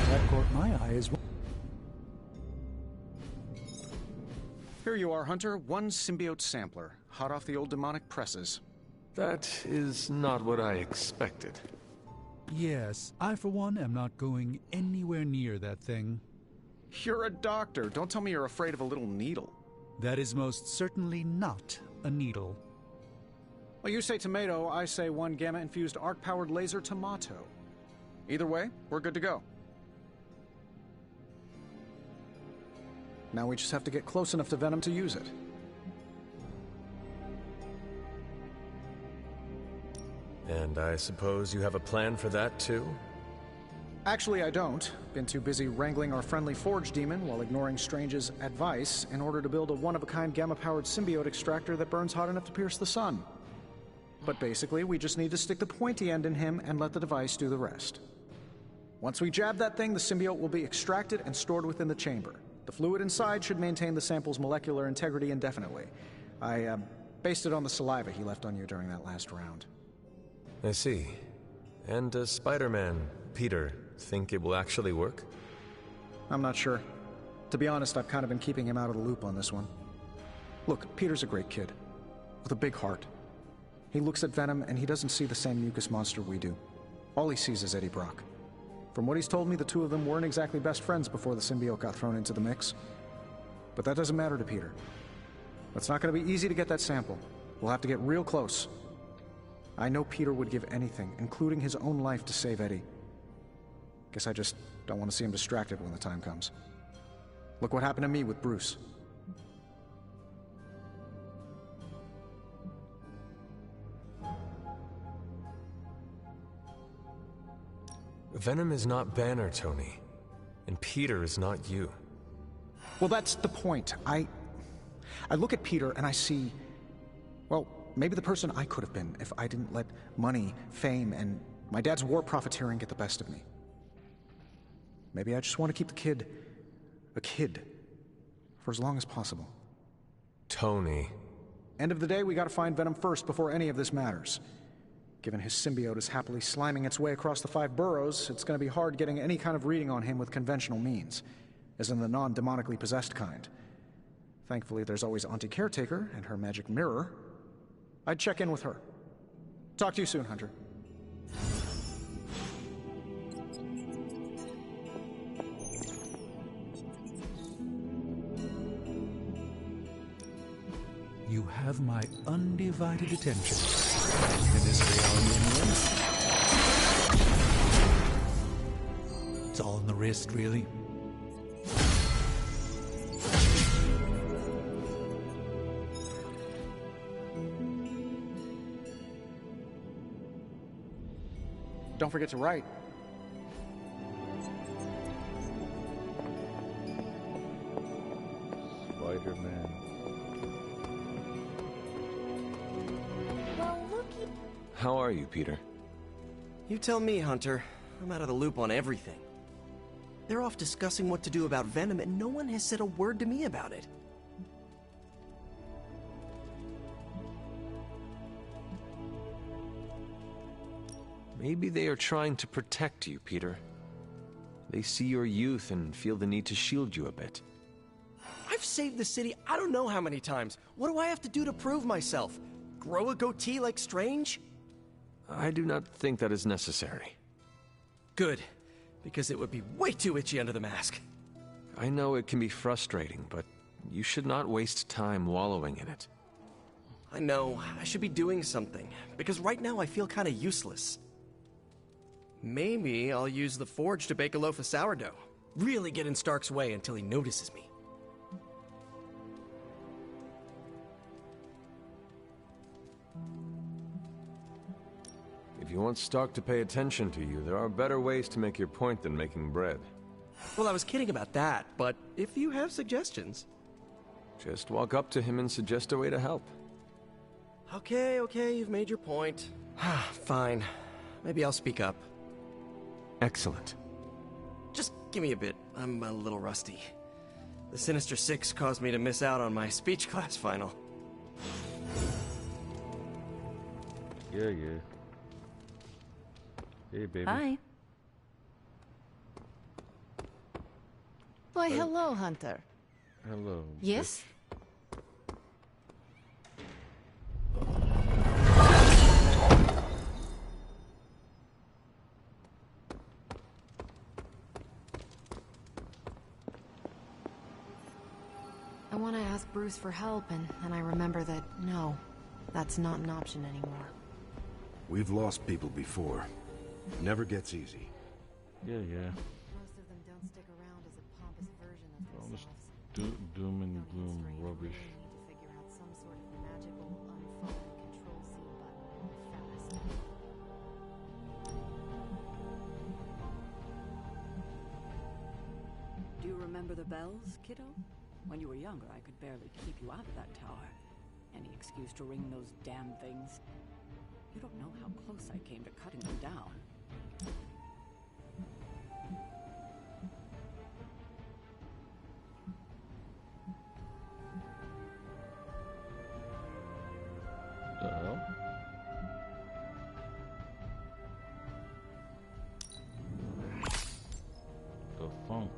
That caught my eye as well. Here you are, Hunter. One symbiote sampler, hot off the old demonic presses. That is not what I expected. Yes, I for one am not going anywhere near that thing. You're a doctor. Don't tell me you're afraid of a little needle. That is most certainly not a needle. Well, you say tomato, I say one gamma-infused arc-powered laser tomato. Either way, we're good to go. Now we just have to get close enough to Venom to use it. And I suppose you have a plan for that, too? Actually, I don't. Been too busy wrangling our friendly Forge demon while ignoring Strange's advice in order to build a one-of-a-kind gamma-powered symbiote extractor that burns hot enough to pierce the sun. But basically, we just need to stick the pointy end in him and let the device do the rest. Once we jab that thing, the symbiote will be extracted and stored within the chamber. The fluid inside should maintain the sample's molecular integrity indefinitely. I based it on the saliva he left on you during that last round. I see. And does Spider-Man, Peter, think it will actually work? I'm not sure. To be honest, I've kind of been keeping him out of the loop on this one. Look, Peter's a great kid, with a big heart. He looks at Venom and he doesn't see the same mucus monster we do. All he sees is Eddie Brock. From what he's told me, the two of them weren't exactly best friends before the symbiote got thrown into the mix. But that doesn't matter to Peter. It's not going to be easy to get that sample. We'll have to get real close. I know Peter would give anything, including his own life, to save Eddie. Guess I just don't want to see him distracted when the time comes. Look what happened to me with Bruce. Venom is not Banner, Tony. And Peter is not you. Well, that's the point. I look at Peter and I see, well, maybe the person I could have been if I didn't let money, fame, and my dad's war profiteering get the best of me. Maybe I just want to keep the kid a kid for as long as possible. Tony. End of the day, we gotta find Venom first before any of this matters. Given his symbiote is happily sliming its way across the 5 boroughs, it's gonna be hard getting any kind of reading on him with conventional means, as in the non-demonically possessed kind. Thankfully, there's always Auntie Caretaker and her magic mirror. I'd check in with her. Talk to you soon, Hunter. You have my undivided attention. In this reality, anyway. It's all in the wrist, really. don't forget to write. Spider-Man. Well, looky. How are you, Peter? You tell me, Hunter. I'm out of the loop on everything. They're off discussing what to do about Venom, and no one has said a word to me about it. Maybe they are trying to protect you, Peter. They see your youth and feel the need to shield you a bit. I've saved the city I don't know how many times. What do I have to do to prove myself? Grow a goatee like Strange? I do not think that is necessary. Good, because it would be way too itchy under the mask. I know it can be frustrating, but you should not waste time wallowing in it. I know, I should be doing something, because right now I feel kinda useless. Maybe I'll use the forge to bake a loaf of sourdough. Really get in Stark's way until he notices me. If you want Stark to pay attention to you, there are better ways to make your point than making bread. Well, I was kidding about that, but if you have suggestions... Just walk up to him and suggest a way to help. Okay, you've made your point. Fine. Maybe I'll speak up. Excellent. Just give me a bit. I'm a little rusty. The Sinister Six caused me to miss out on my speech class final. Yeah. Hey, baby. Hi. Why, hello, Hunter. Hello. Yes? I want to ask Bruce for help, and then I remember that, no, that's not an option anymore. We've lost people before. Never gets easy. Yeah. Most of them don't stick around as a pompous version of All this themselves. doom and gloom rubbish. Need to figure out some sort of magical unfolding control C button fast. Do you remember the bells, kiddo? When you were younger, I could barely keep you out of that tower. Any excuse to ring those damn things. You don't know how close I came to cutting them down. The hell? The funk.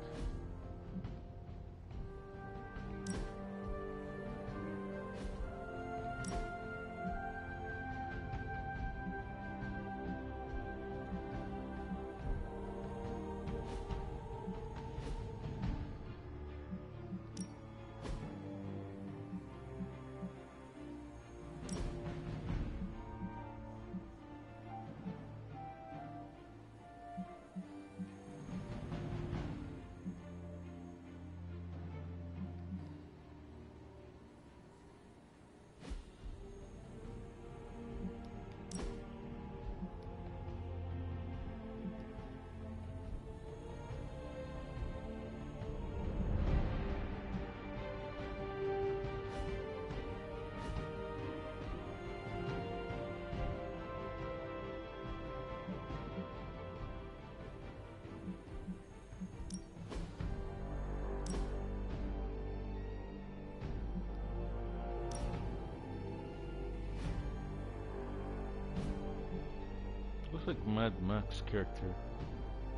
Looks like Mad Max character.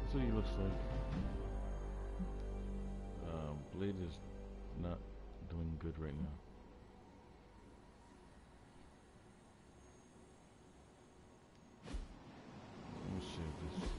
That's what he looks like. Blade is not doing good right now. Let me save this.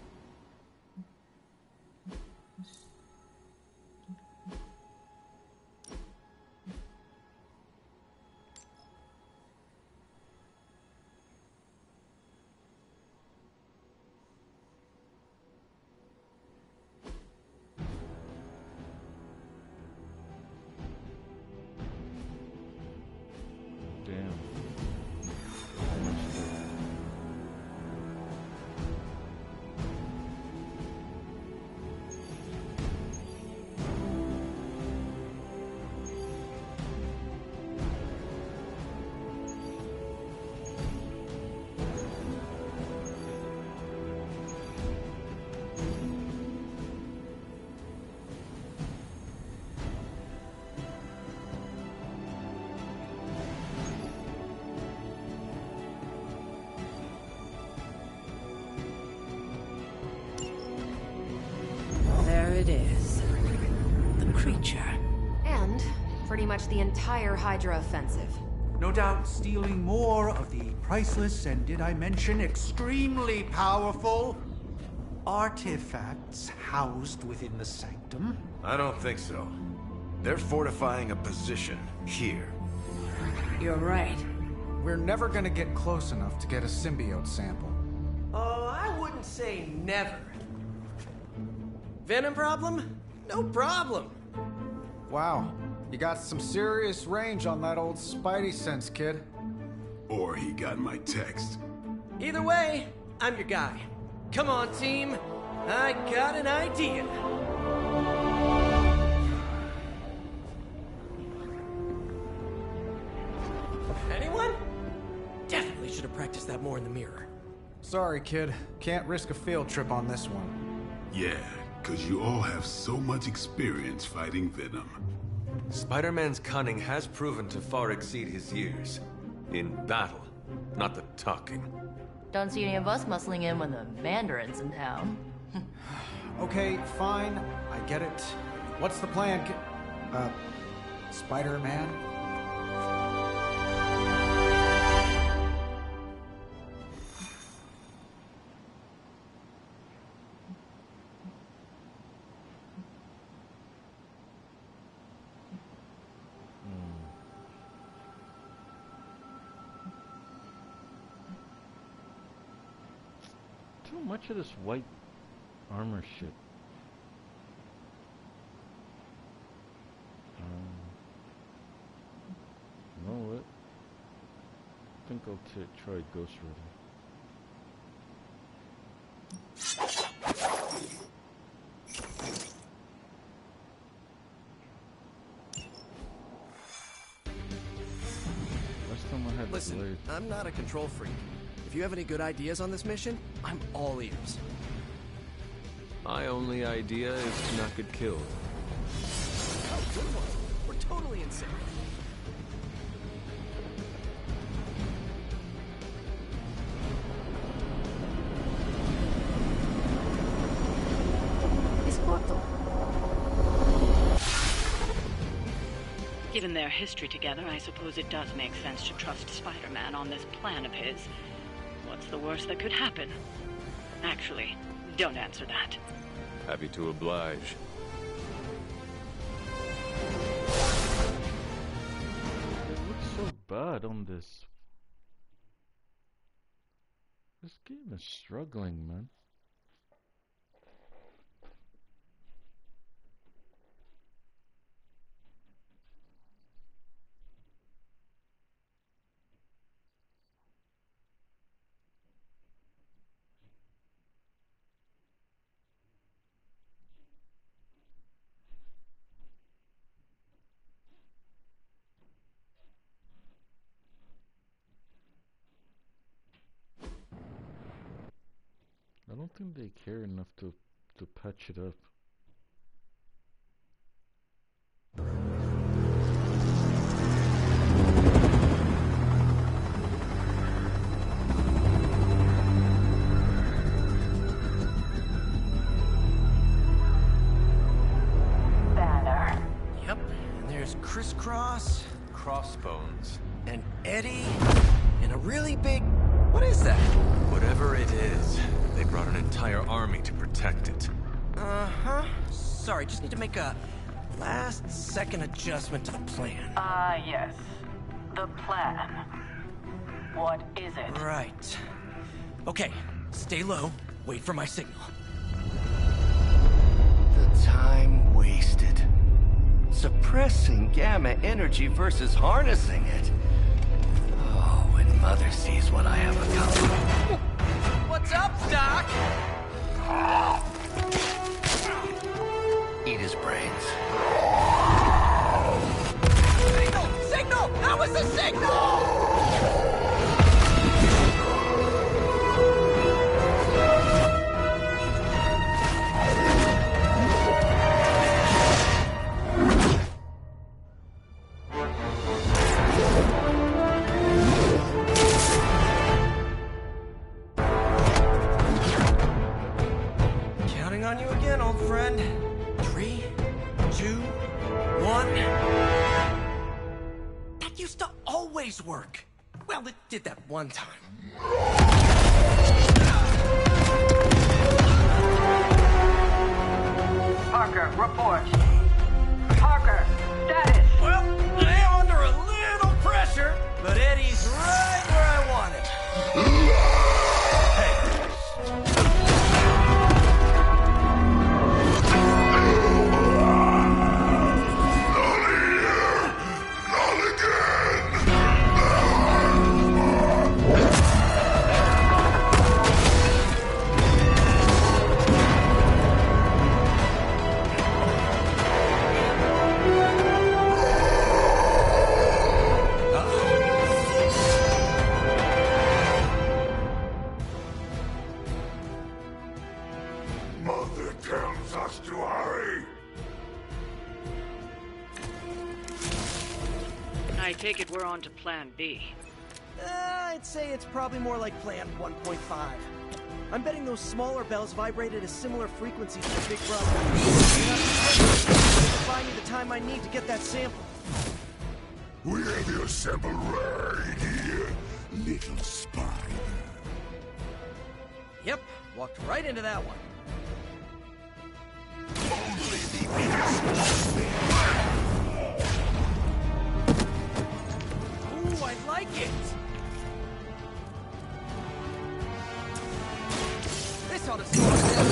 pretty much the entire Hydra offensive. No doubt stealing more of the priceless and, did I mention, extremely powerful artifacts housed within the sanctum. I don't think so. They're fortifying a position here. You're right. We're never gonna get close enough to get a symbiote sample. Oh, I wouldn't say never. Venom problem? No problem. Wow, you got some serious range on that old Spidey sense, kid. Or he got my text. Either way, I'm your guy. Come on, team. I got an idea. Anyone? Definitely should have practiced that more in the mirror. Sorry, kid. Can't risk a field trip on this one. Yeah, 'cause you all have so much experience fighting Venom. Spider-Man's cunning has proven to far exceed his years. In battle, not the talking. Don't see any of us muscling in when the Mandarin's in town. Okay, fine. I get it. What's the plan, Spider-Man? Too much of this white armor shit. You know what? I think I'll try Ghost Rider. Last time I had Listen, Blade. I'm not a control freak. If you have any good ideas on this mission, I'm all ears. My only idea is to not get killed. Oh, good one. We're totally in sync. Given their history together, I suppose it does make sense to trust Spider-Man on this plan of his. What's the worst that could happen? Actually, don't answer that. Happy to oblige. It looks so bad on this. This game is struggling, man. I don't think they care enough to patch it up. Banner. Yep, and there's Crisscross. Crossbones. And Eddie. And a really big... What is that? Whatever it is, they brought an entire army to protect it. Uh-huh. Sorry, just need to make a last-second adjustment to the plan. Yes. The plan. What is it? Right. Okay, stay low. Wait for my signal. The time wasted. Suppressing gamma energy versus harnessing it. Oh, when Mother sees what I have accomplished. What's up, Doc? Eat his brains. Signal! Signal! That was the signal! Counting on you again, old friend. 3, 2, 1. always work. Well, it did that one time. Parker, report. Parker, status. Well, I am under a little pressure, but Eddie's right where I want him. Mother tells us to hurry. I take it we're on to Plan B. I'd say it's probably more like Plan 1.5. I'm betting those smaller bells vibrate at a similar frequency to the Big Brother. Find me the time I need to get that sample. We have your sample right here, little spider. Yep, walked right into that one. Ooh, I like it! This ought to slow us down.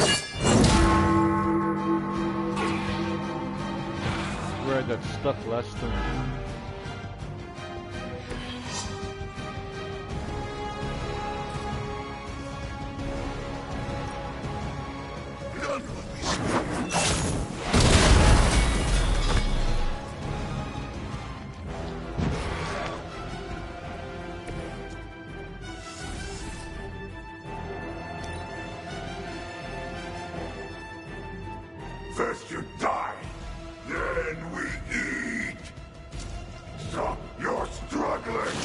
Where I got stuck last time. First you die, then we eat. Stop your struggling.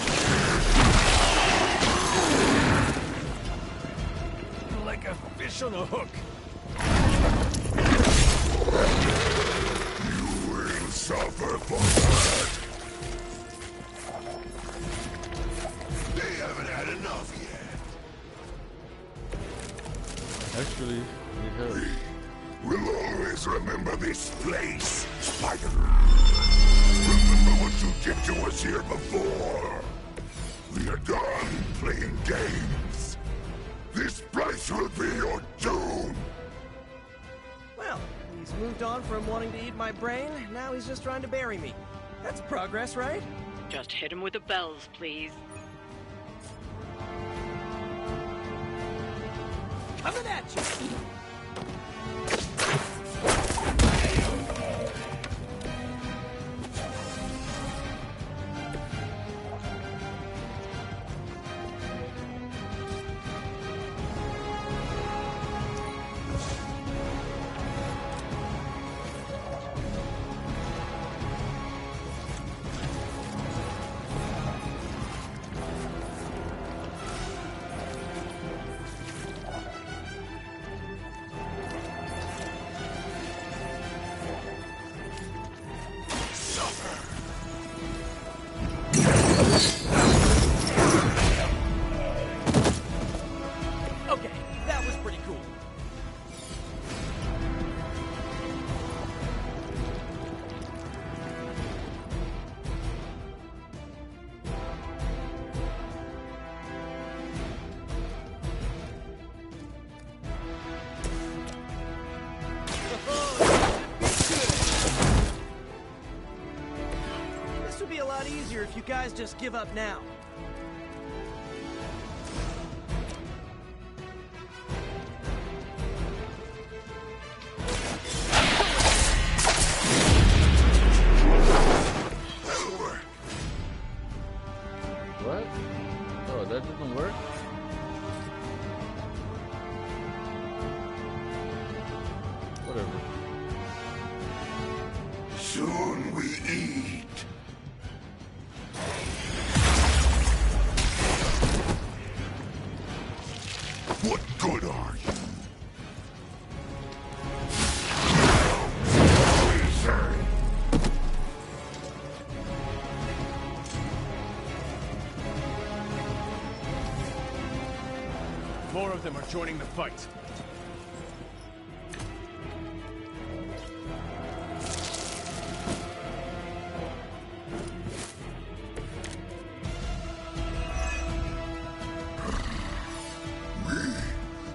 Like a fish on a hook. You will suffer for that. They haven't had enough yet. Actually, we have. We'll always remember this place, Spider. Remember what you did to us here before. We are done playing games. This place will be your doom. Well, he's moved on from wanting to eat my brain, now he's just trying to bury me. That's progress, right? Just hit him with the bells, please. Coming at you! If you guys just give up now. What? Oh, that didn't work? Whatever. Soon we eat. What good are you? of them are joining the fight.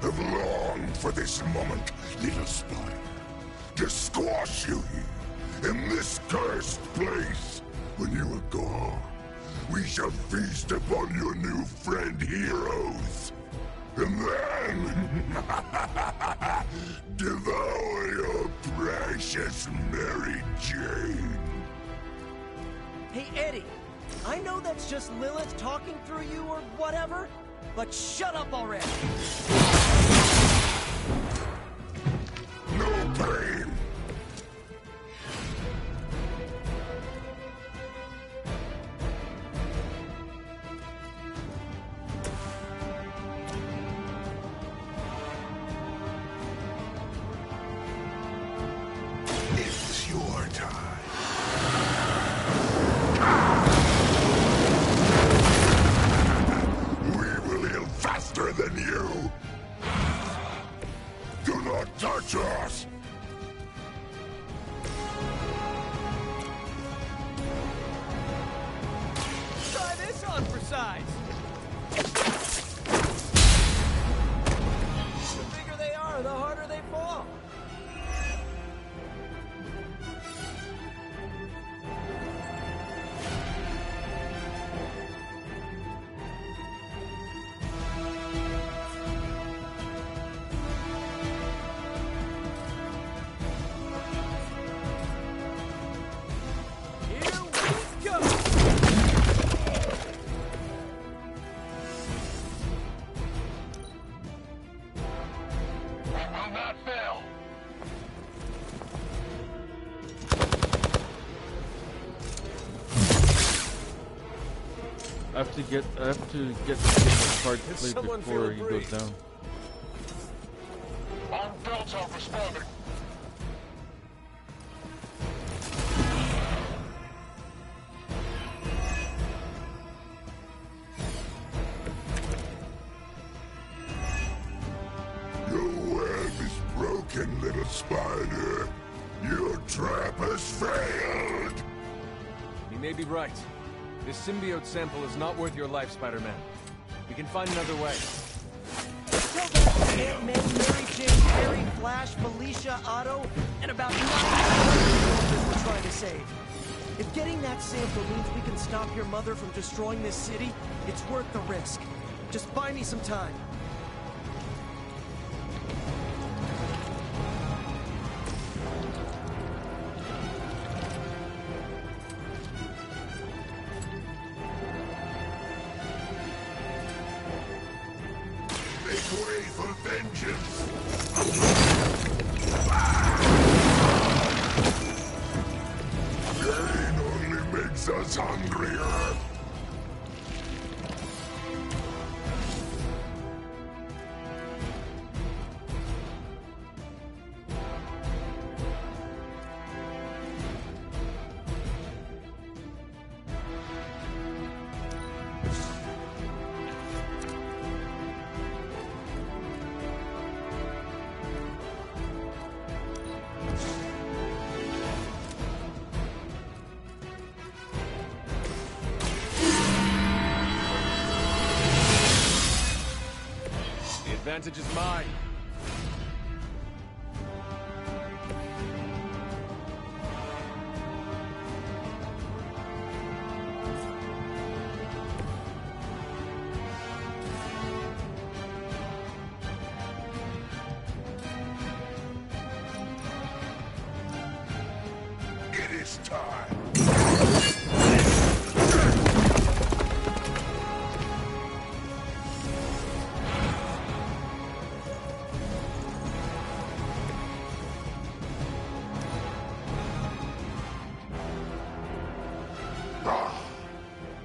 Have longed for this moment, little spider, to squash you here, in this cursed place. When you are gone, we shall feast upon your new friend heroes, and then devour your precious Mary Jane. Hey, Eddie, I know that's just Lilith talking through you or whatever, but shut up already! No pain! It's your time. Faster than you! Do not touch us! Try this on for size! The bigger they are, the harder they fall! I have to get the card played before he goes down. Armed belts are responding. Your web is broken, little spider. Your trap has failed. He may be right. This symbiote sample is not worth your life, Spider-Man. We can find another way. Tell that Ant-Man, Mary Jane, Harry, Flash, Felicia, Otto, and about 9 soldiers we're trying to save. If getting that sample means we can stop your mother from destroying this city, it's worth the risk. Just buy me some time. Make way for vengeance! Pain only makes us hungrier! The advantage is mine. It is time!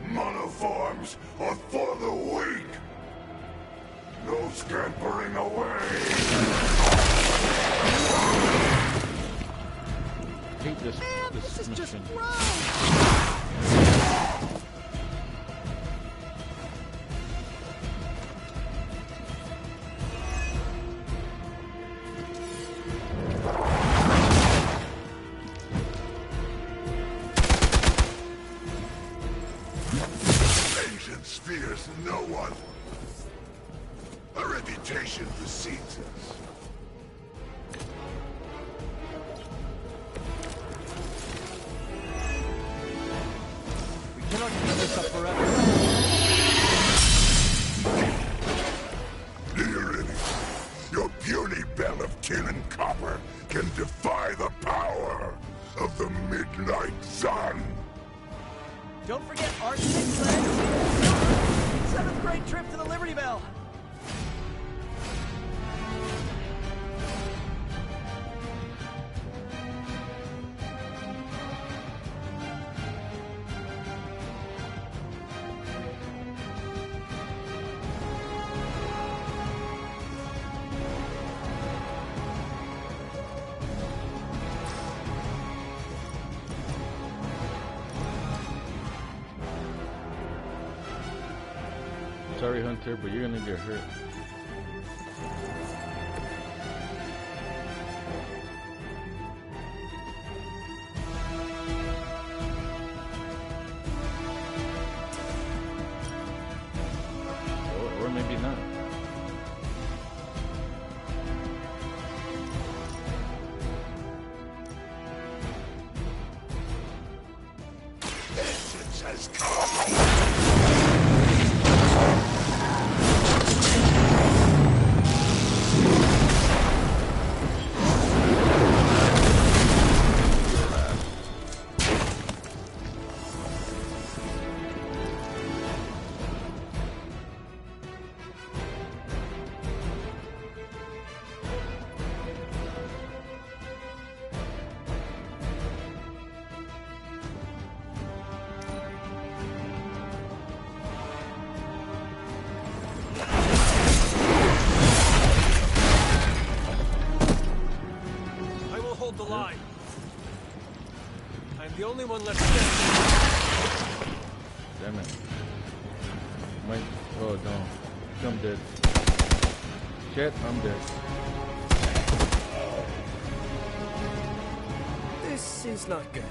Monoforms are for the weak! No scampering away! I hate this This is just mission. gross! Reputation precedes us. We cannot keep this up forever. Dear Eddie, your puny bell of tin and copper can defy the power of the Midnight Sun. Don't forget Art 6 7th grade trip to the Liberty Bell. Sorry, Hunter, but you're gonna get hurt. Or maybe not. Vengeance has come. The line. I'm the only one left standing. Damn it. Mike. Oh no. I'm dead. Shit, I'm dead. This is not good.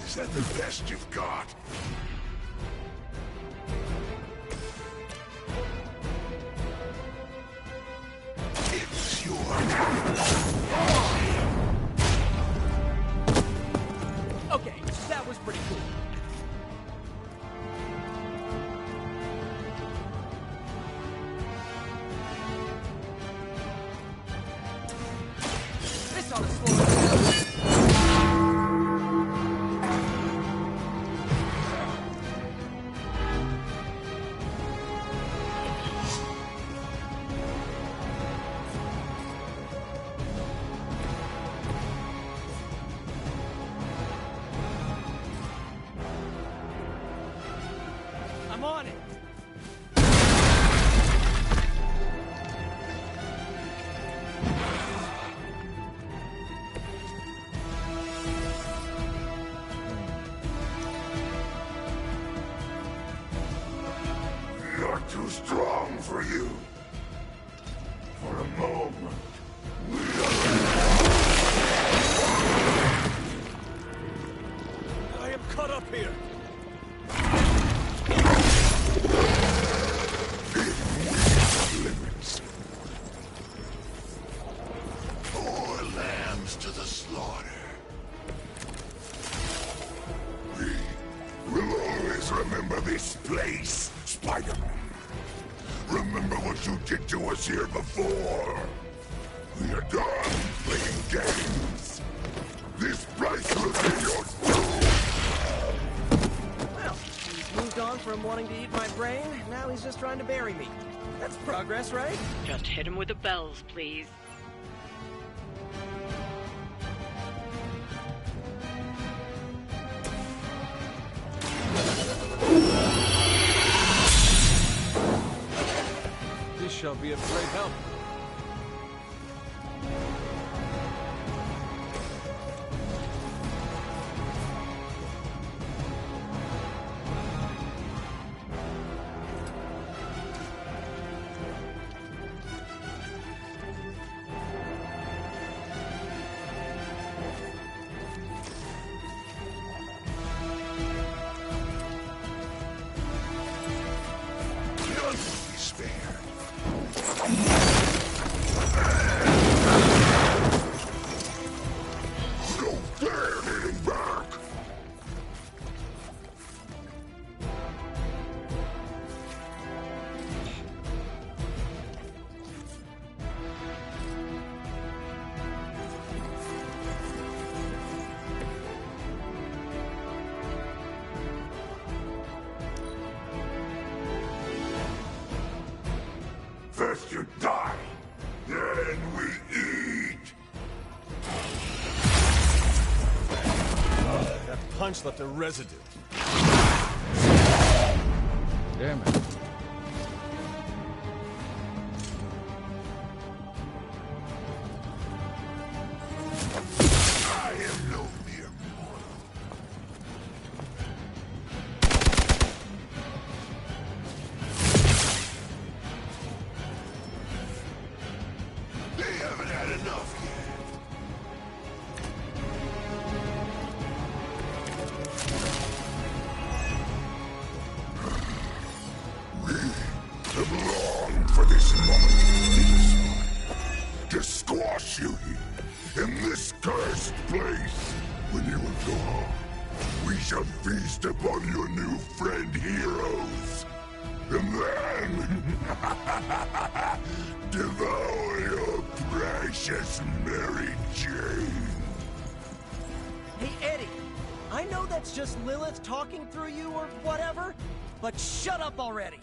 Is that the best you've got? It's your Okay, that was pretty cool. This ought to slow it down. I'm on it. You're too strong for you. For a moment, I am caught up here. limits. 4 lambs to the slaughter. We will always remember this place, Spider-Man. Remember what what you did to us here before. We are done playing games. This place will be your doom. Well, he's moved on from wanting to eat my brain. Now he's just trying to bury me. That's progress, right? Just hit him with the bells, please. This shall be of great help. First you die, then we eat. That punch left a residue. Damn it. I am no mere mortal. They haven't had enough yet. We have longed for this moment. To squash you here, in this cursed place. When you are gone, we shall feast upon your new friend heroes. And then, devour your precious Mary Jane. Hey, Eddie, I know that's just Lilith talking through you or whatever, but shut up already.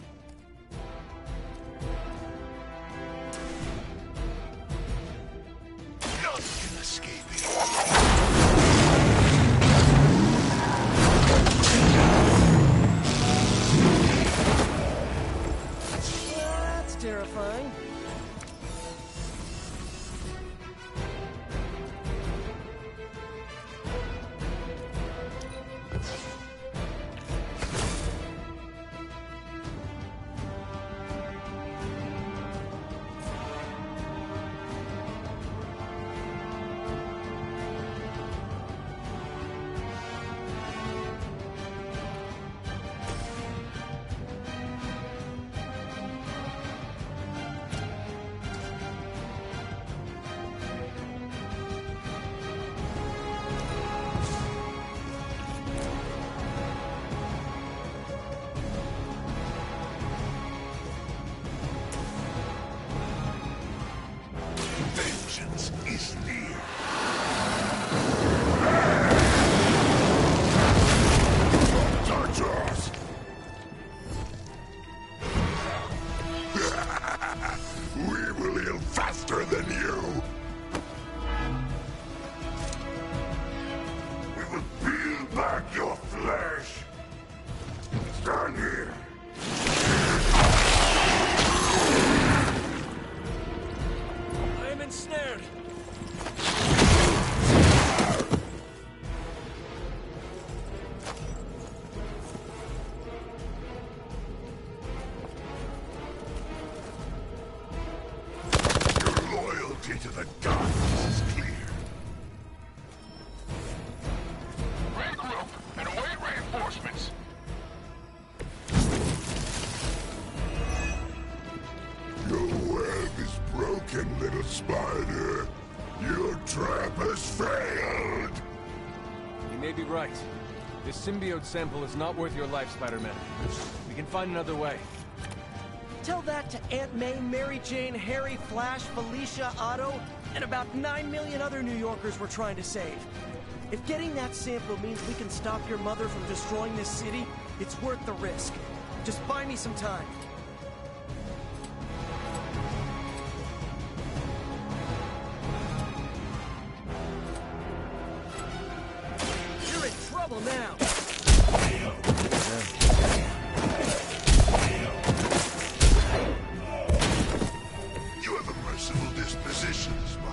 None can escape it. That's terrifying. Vengeance is near. Don't touch us! We will heal faster than you! We will peel back your flesh! Stand here! I am ensnared. Your loyalty to the gods is clear. Regroup and await reinforcements. Your web is broken, little spider. Your trap has failed. You may be right. This symbiote sample is not worth your life, Spider-Man. We can find another way. Tell that to Aunt May, Mary Jane, Harry, Flash, Felicia, Otto, and about 9 million other New Yorkers we're trying to save. If getting that sample means we can stop your mother from destroying this city, it's worth the risk. Just buy me some time. You're in trouble now. You have a merciful disposition, Spider.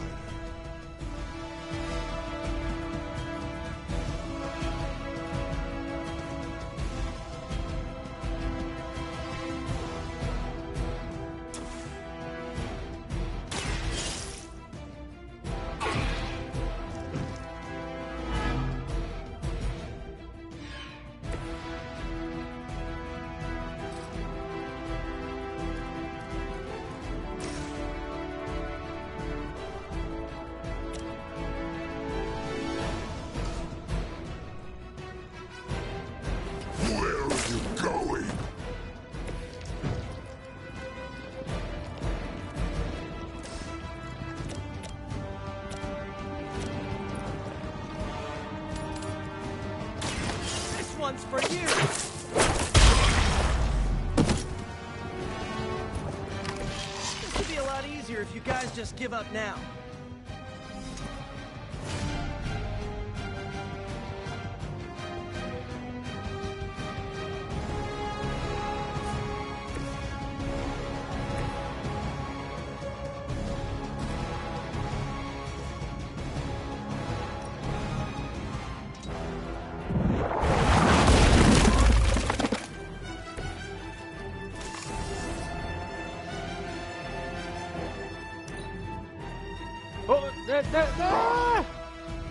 One's for you. This would be a lot easier if you guys just give up now.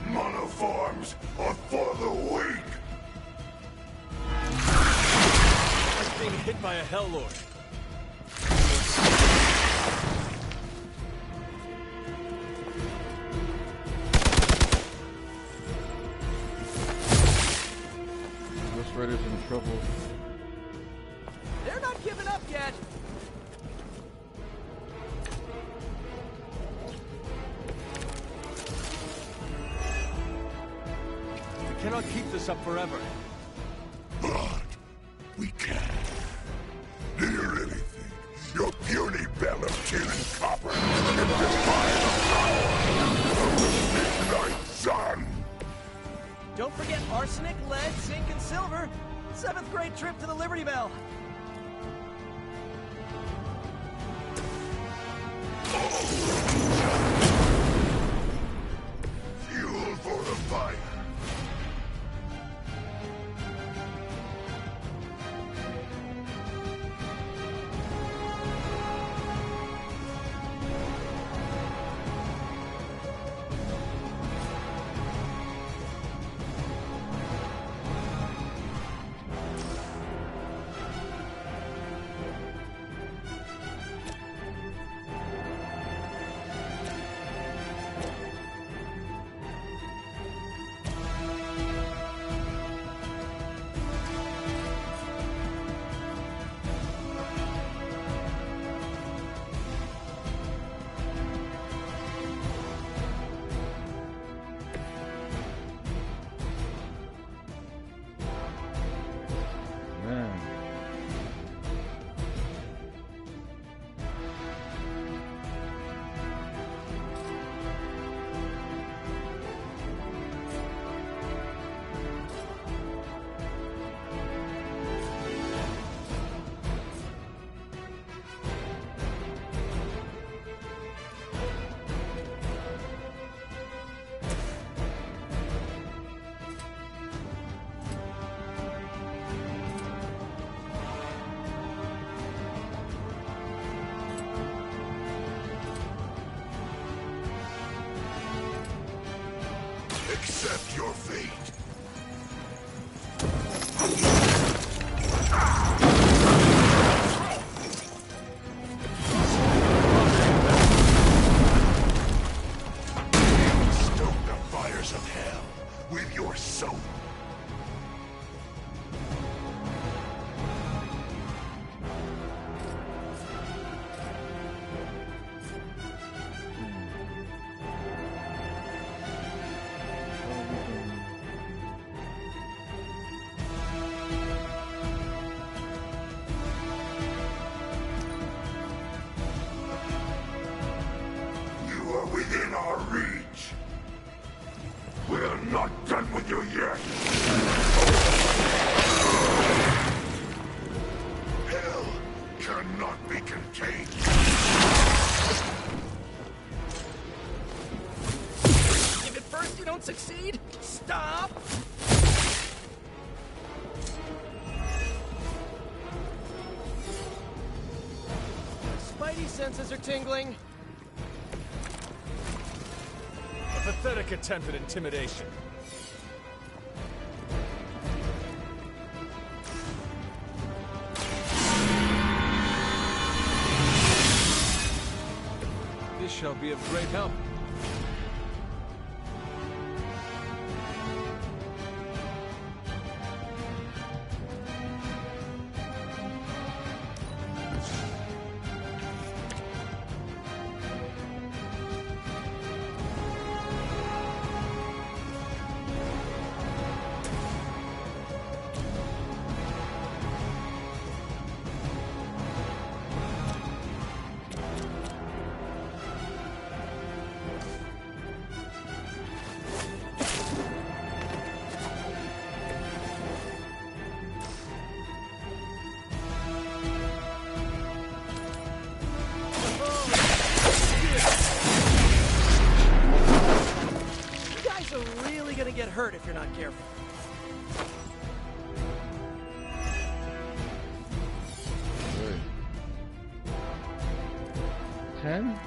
Monoforms are for the weak! Like being hit by a Helllord. Ghost Rider's in trouble. They're not giving up yet! Cannot keep this up forever. But we can. Do you really think your puny bell of tin and copper can defy the power of the midnight sun? Don't forget arsenic, lead, zinc, and silver. 7th grade trip to the Liberty Bell. Fuel for the fire. Accept your fate. Stoke the fires of hell with your soul. don't succeed? Stop! Spidey senses are tingling. A pathetic attempt at intimidation. This shall be of great help. Get hurt if you're not careful. Wait. 10?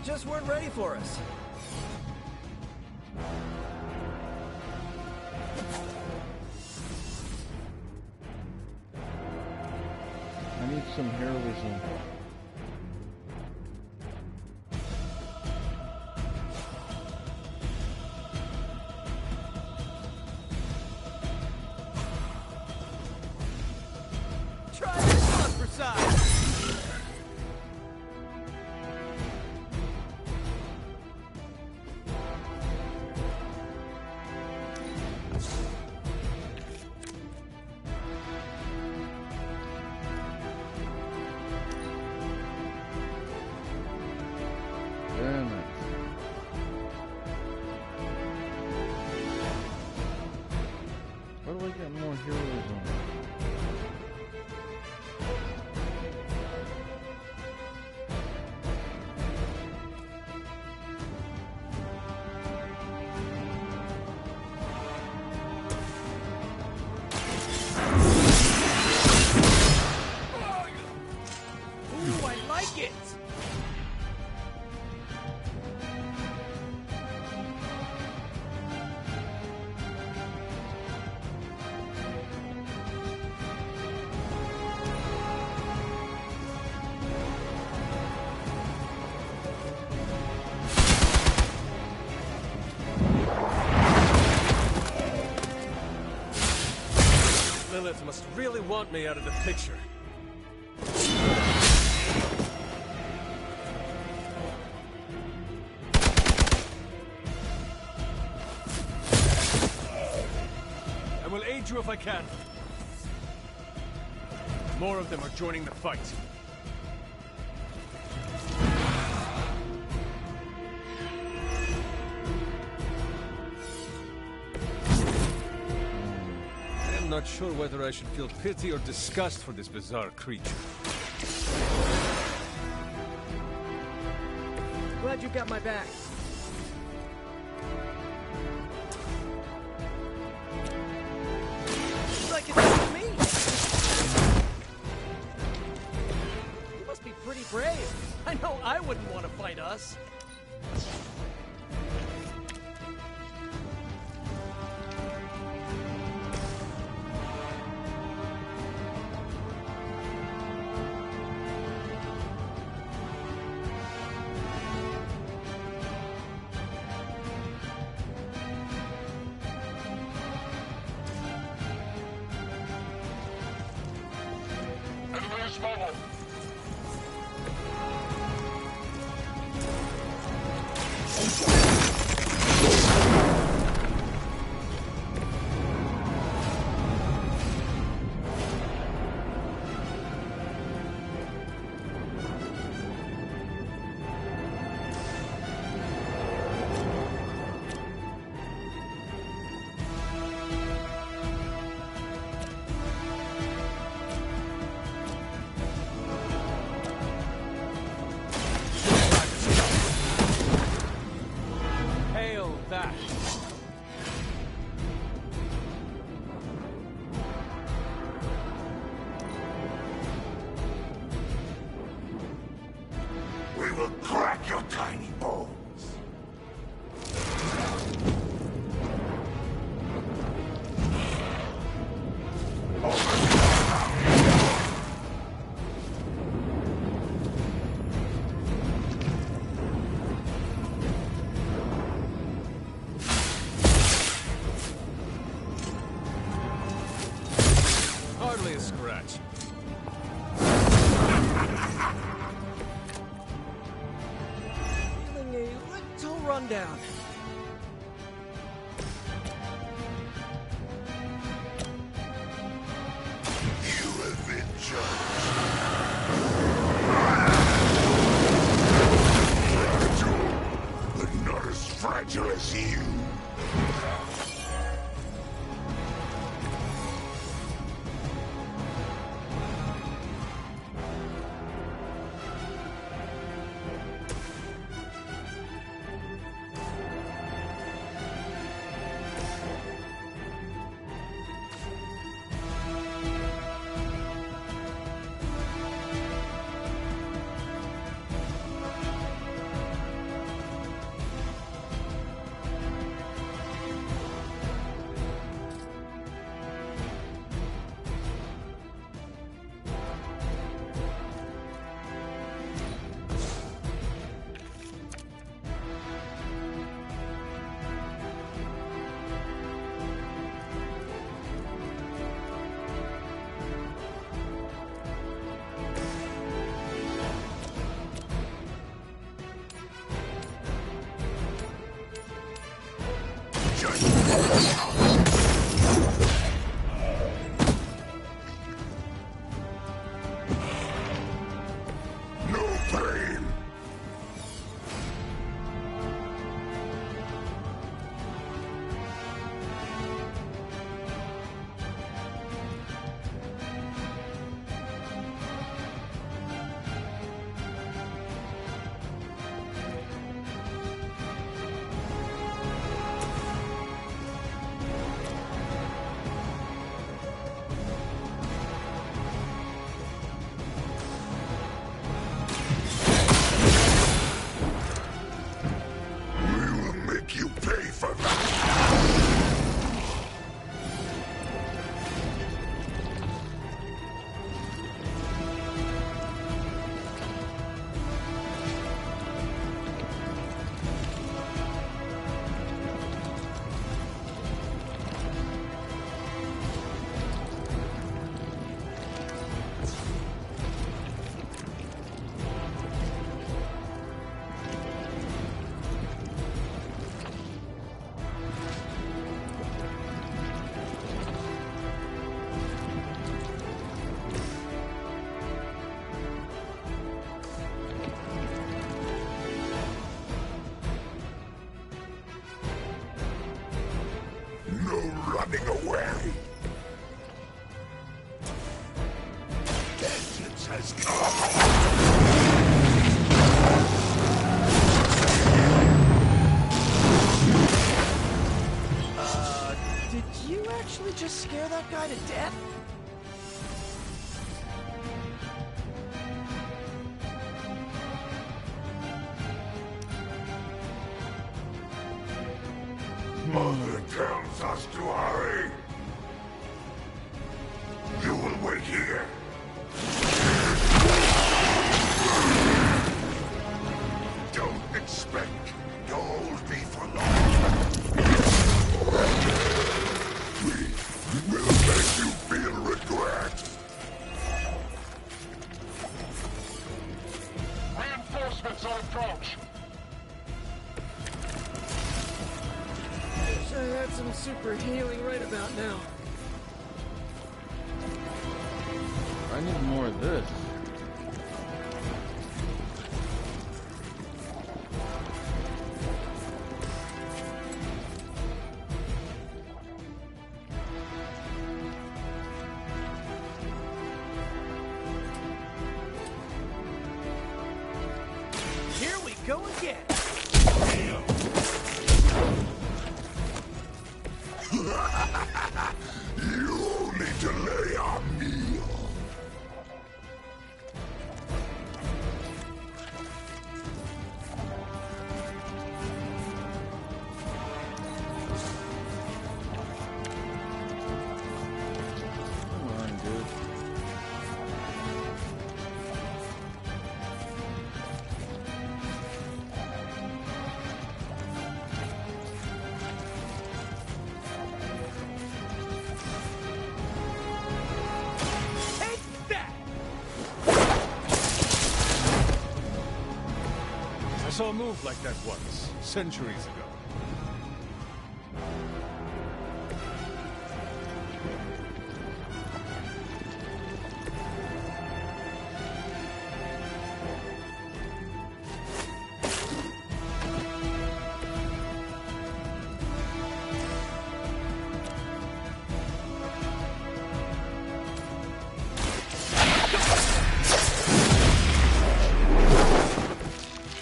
Just weren't ready for us. I need some heroism. Try this on for size. Damn it. How do I get more heroism? Ooh, I like it! Lilith must really want me out of the picture. I will aid you if I can. More of them are joining the fight. I'm not sure whether I should feel pity or disgust for this bizarre creature. Glad you got my back. Like it's just me. You must be pretty brave. I know I wouldn't want to fight us. crack your tiny bones. Hardly a scratch. Feeling a little rundown. You have been judged. Fragile, but not as fragile as you. No pain. We will make you pay for that. No running away. Vengeance has Did you actually just scare that guy to death? Mother tells us to hurry. You will wait here. Don't expect to hold me for long. We will make you feel regret. Reinforcements on approach. Wish I had some super healing right about now. I need more of this. Here we go again. You only delay our meal. saw a move like that once, centuries ago.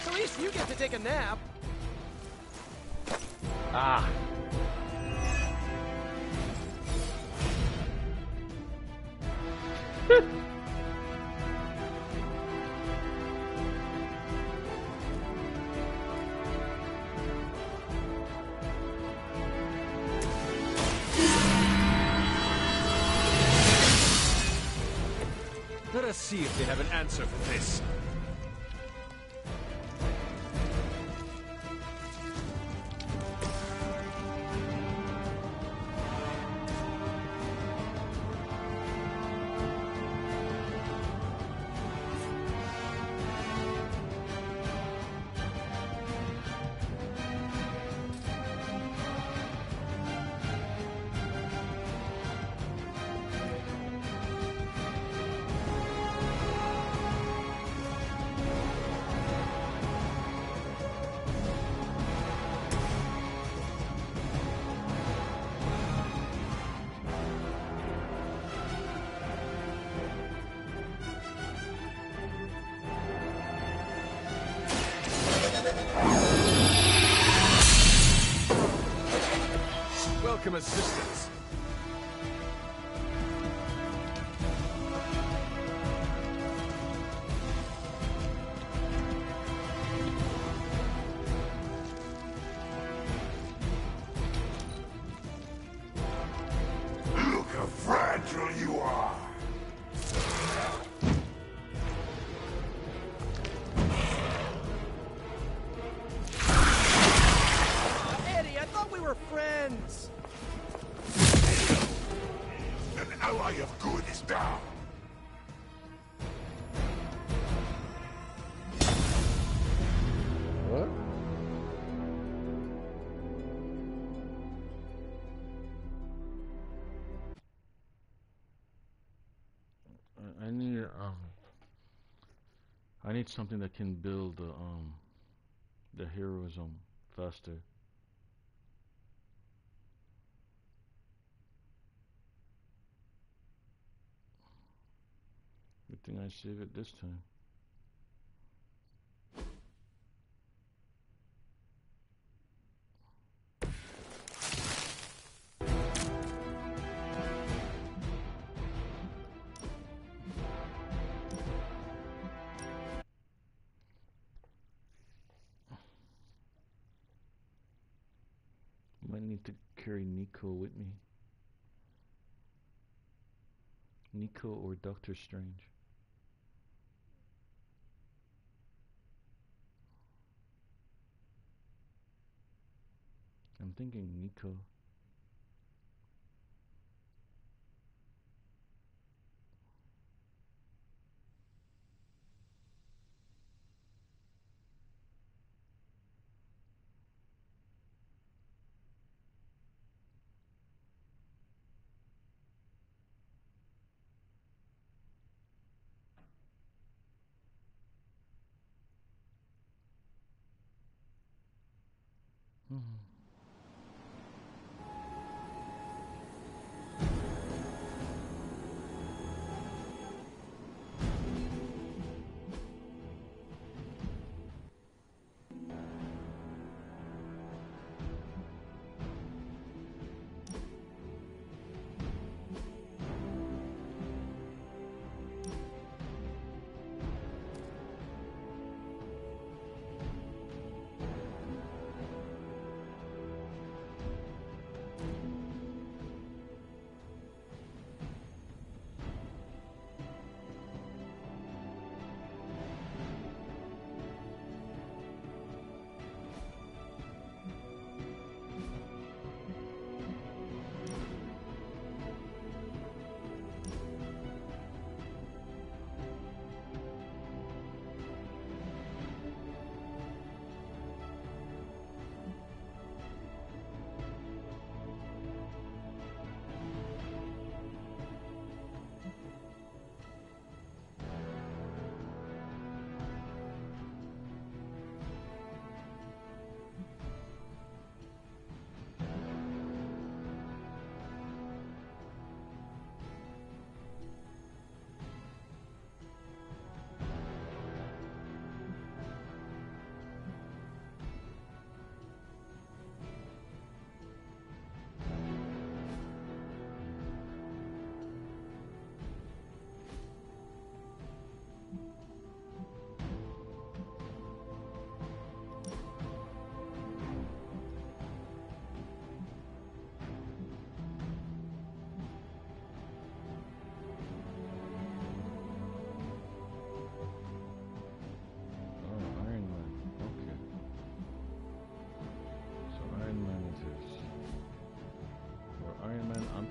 At least you get to take a nap. Ah. Let us see if they have an answer for this. Welcome assistance. Look how fragile you are. Eddie, I thought we were friends. An ally of good is down. What? I need something that can build the heroism faster. Good thing I save it this time. Might need to carry Nico with me. Nico or Doctor Strange. I'm thinking Nico.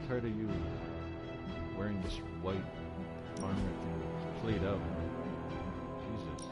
tired of you wearing this white armor thing that's played out. Jesus.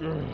Oh.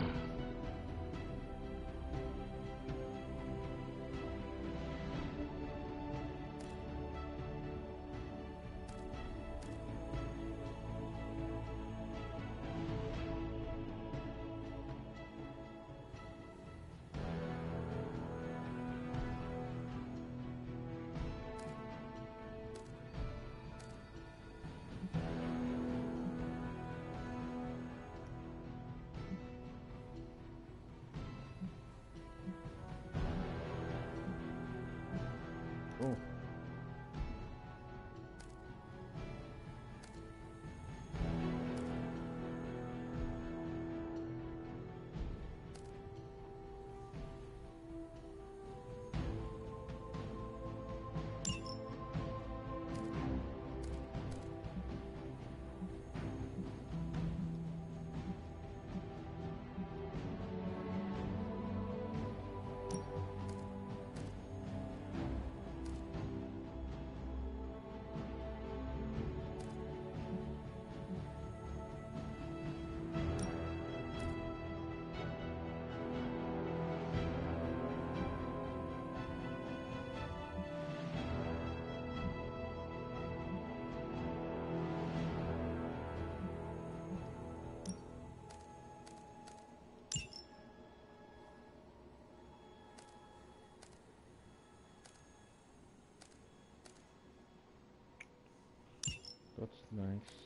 That's nice.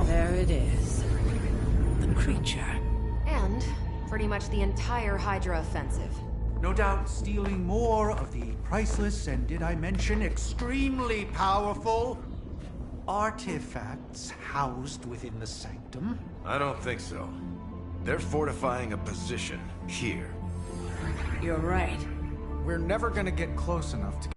There it is. The creature. And pretty much the entire Hydra offensive. No doubt stealing more of the priceless and, did I mention, extremely powerful artifacts housed within the sanctum. I don't think so. They're fortifying a position here. You're right. We're never gonna get close enough to...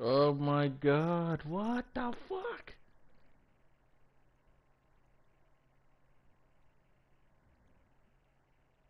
Oh my god, what the fuck?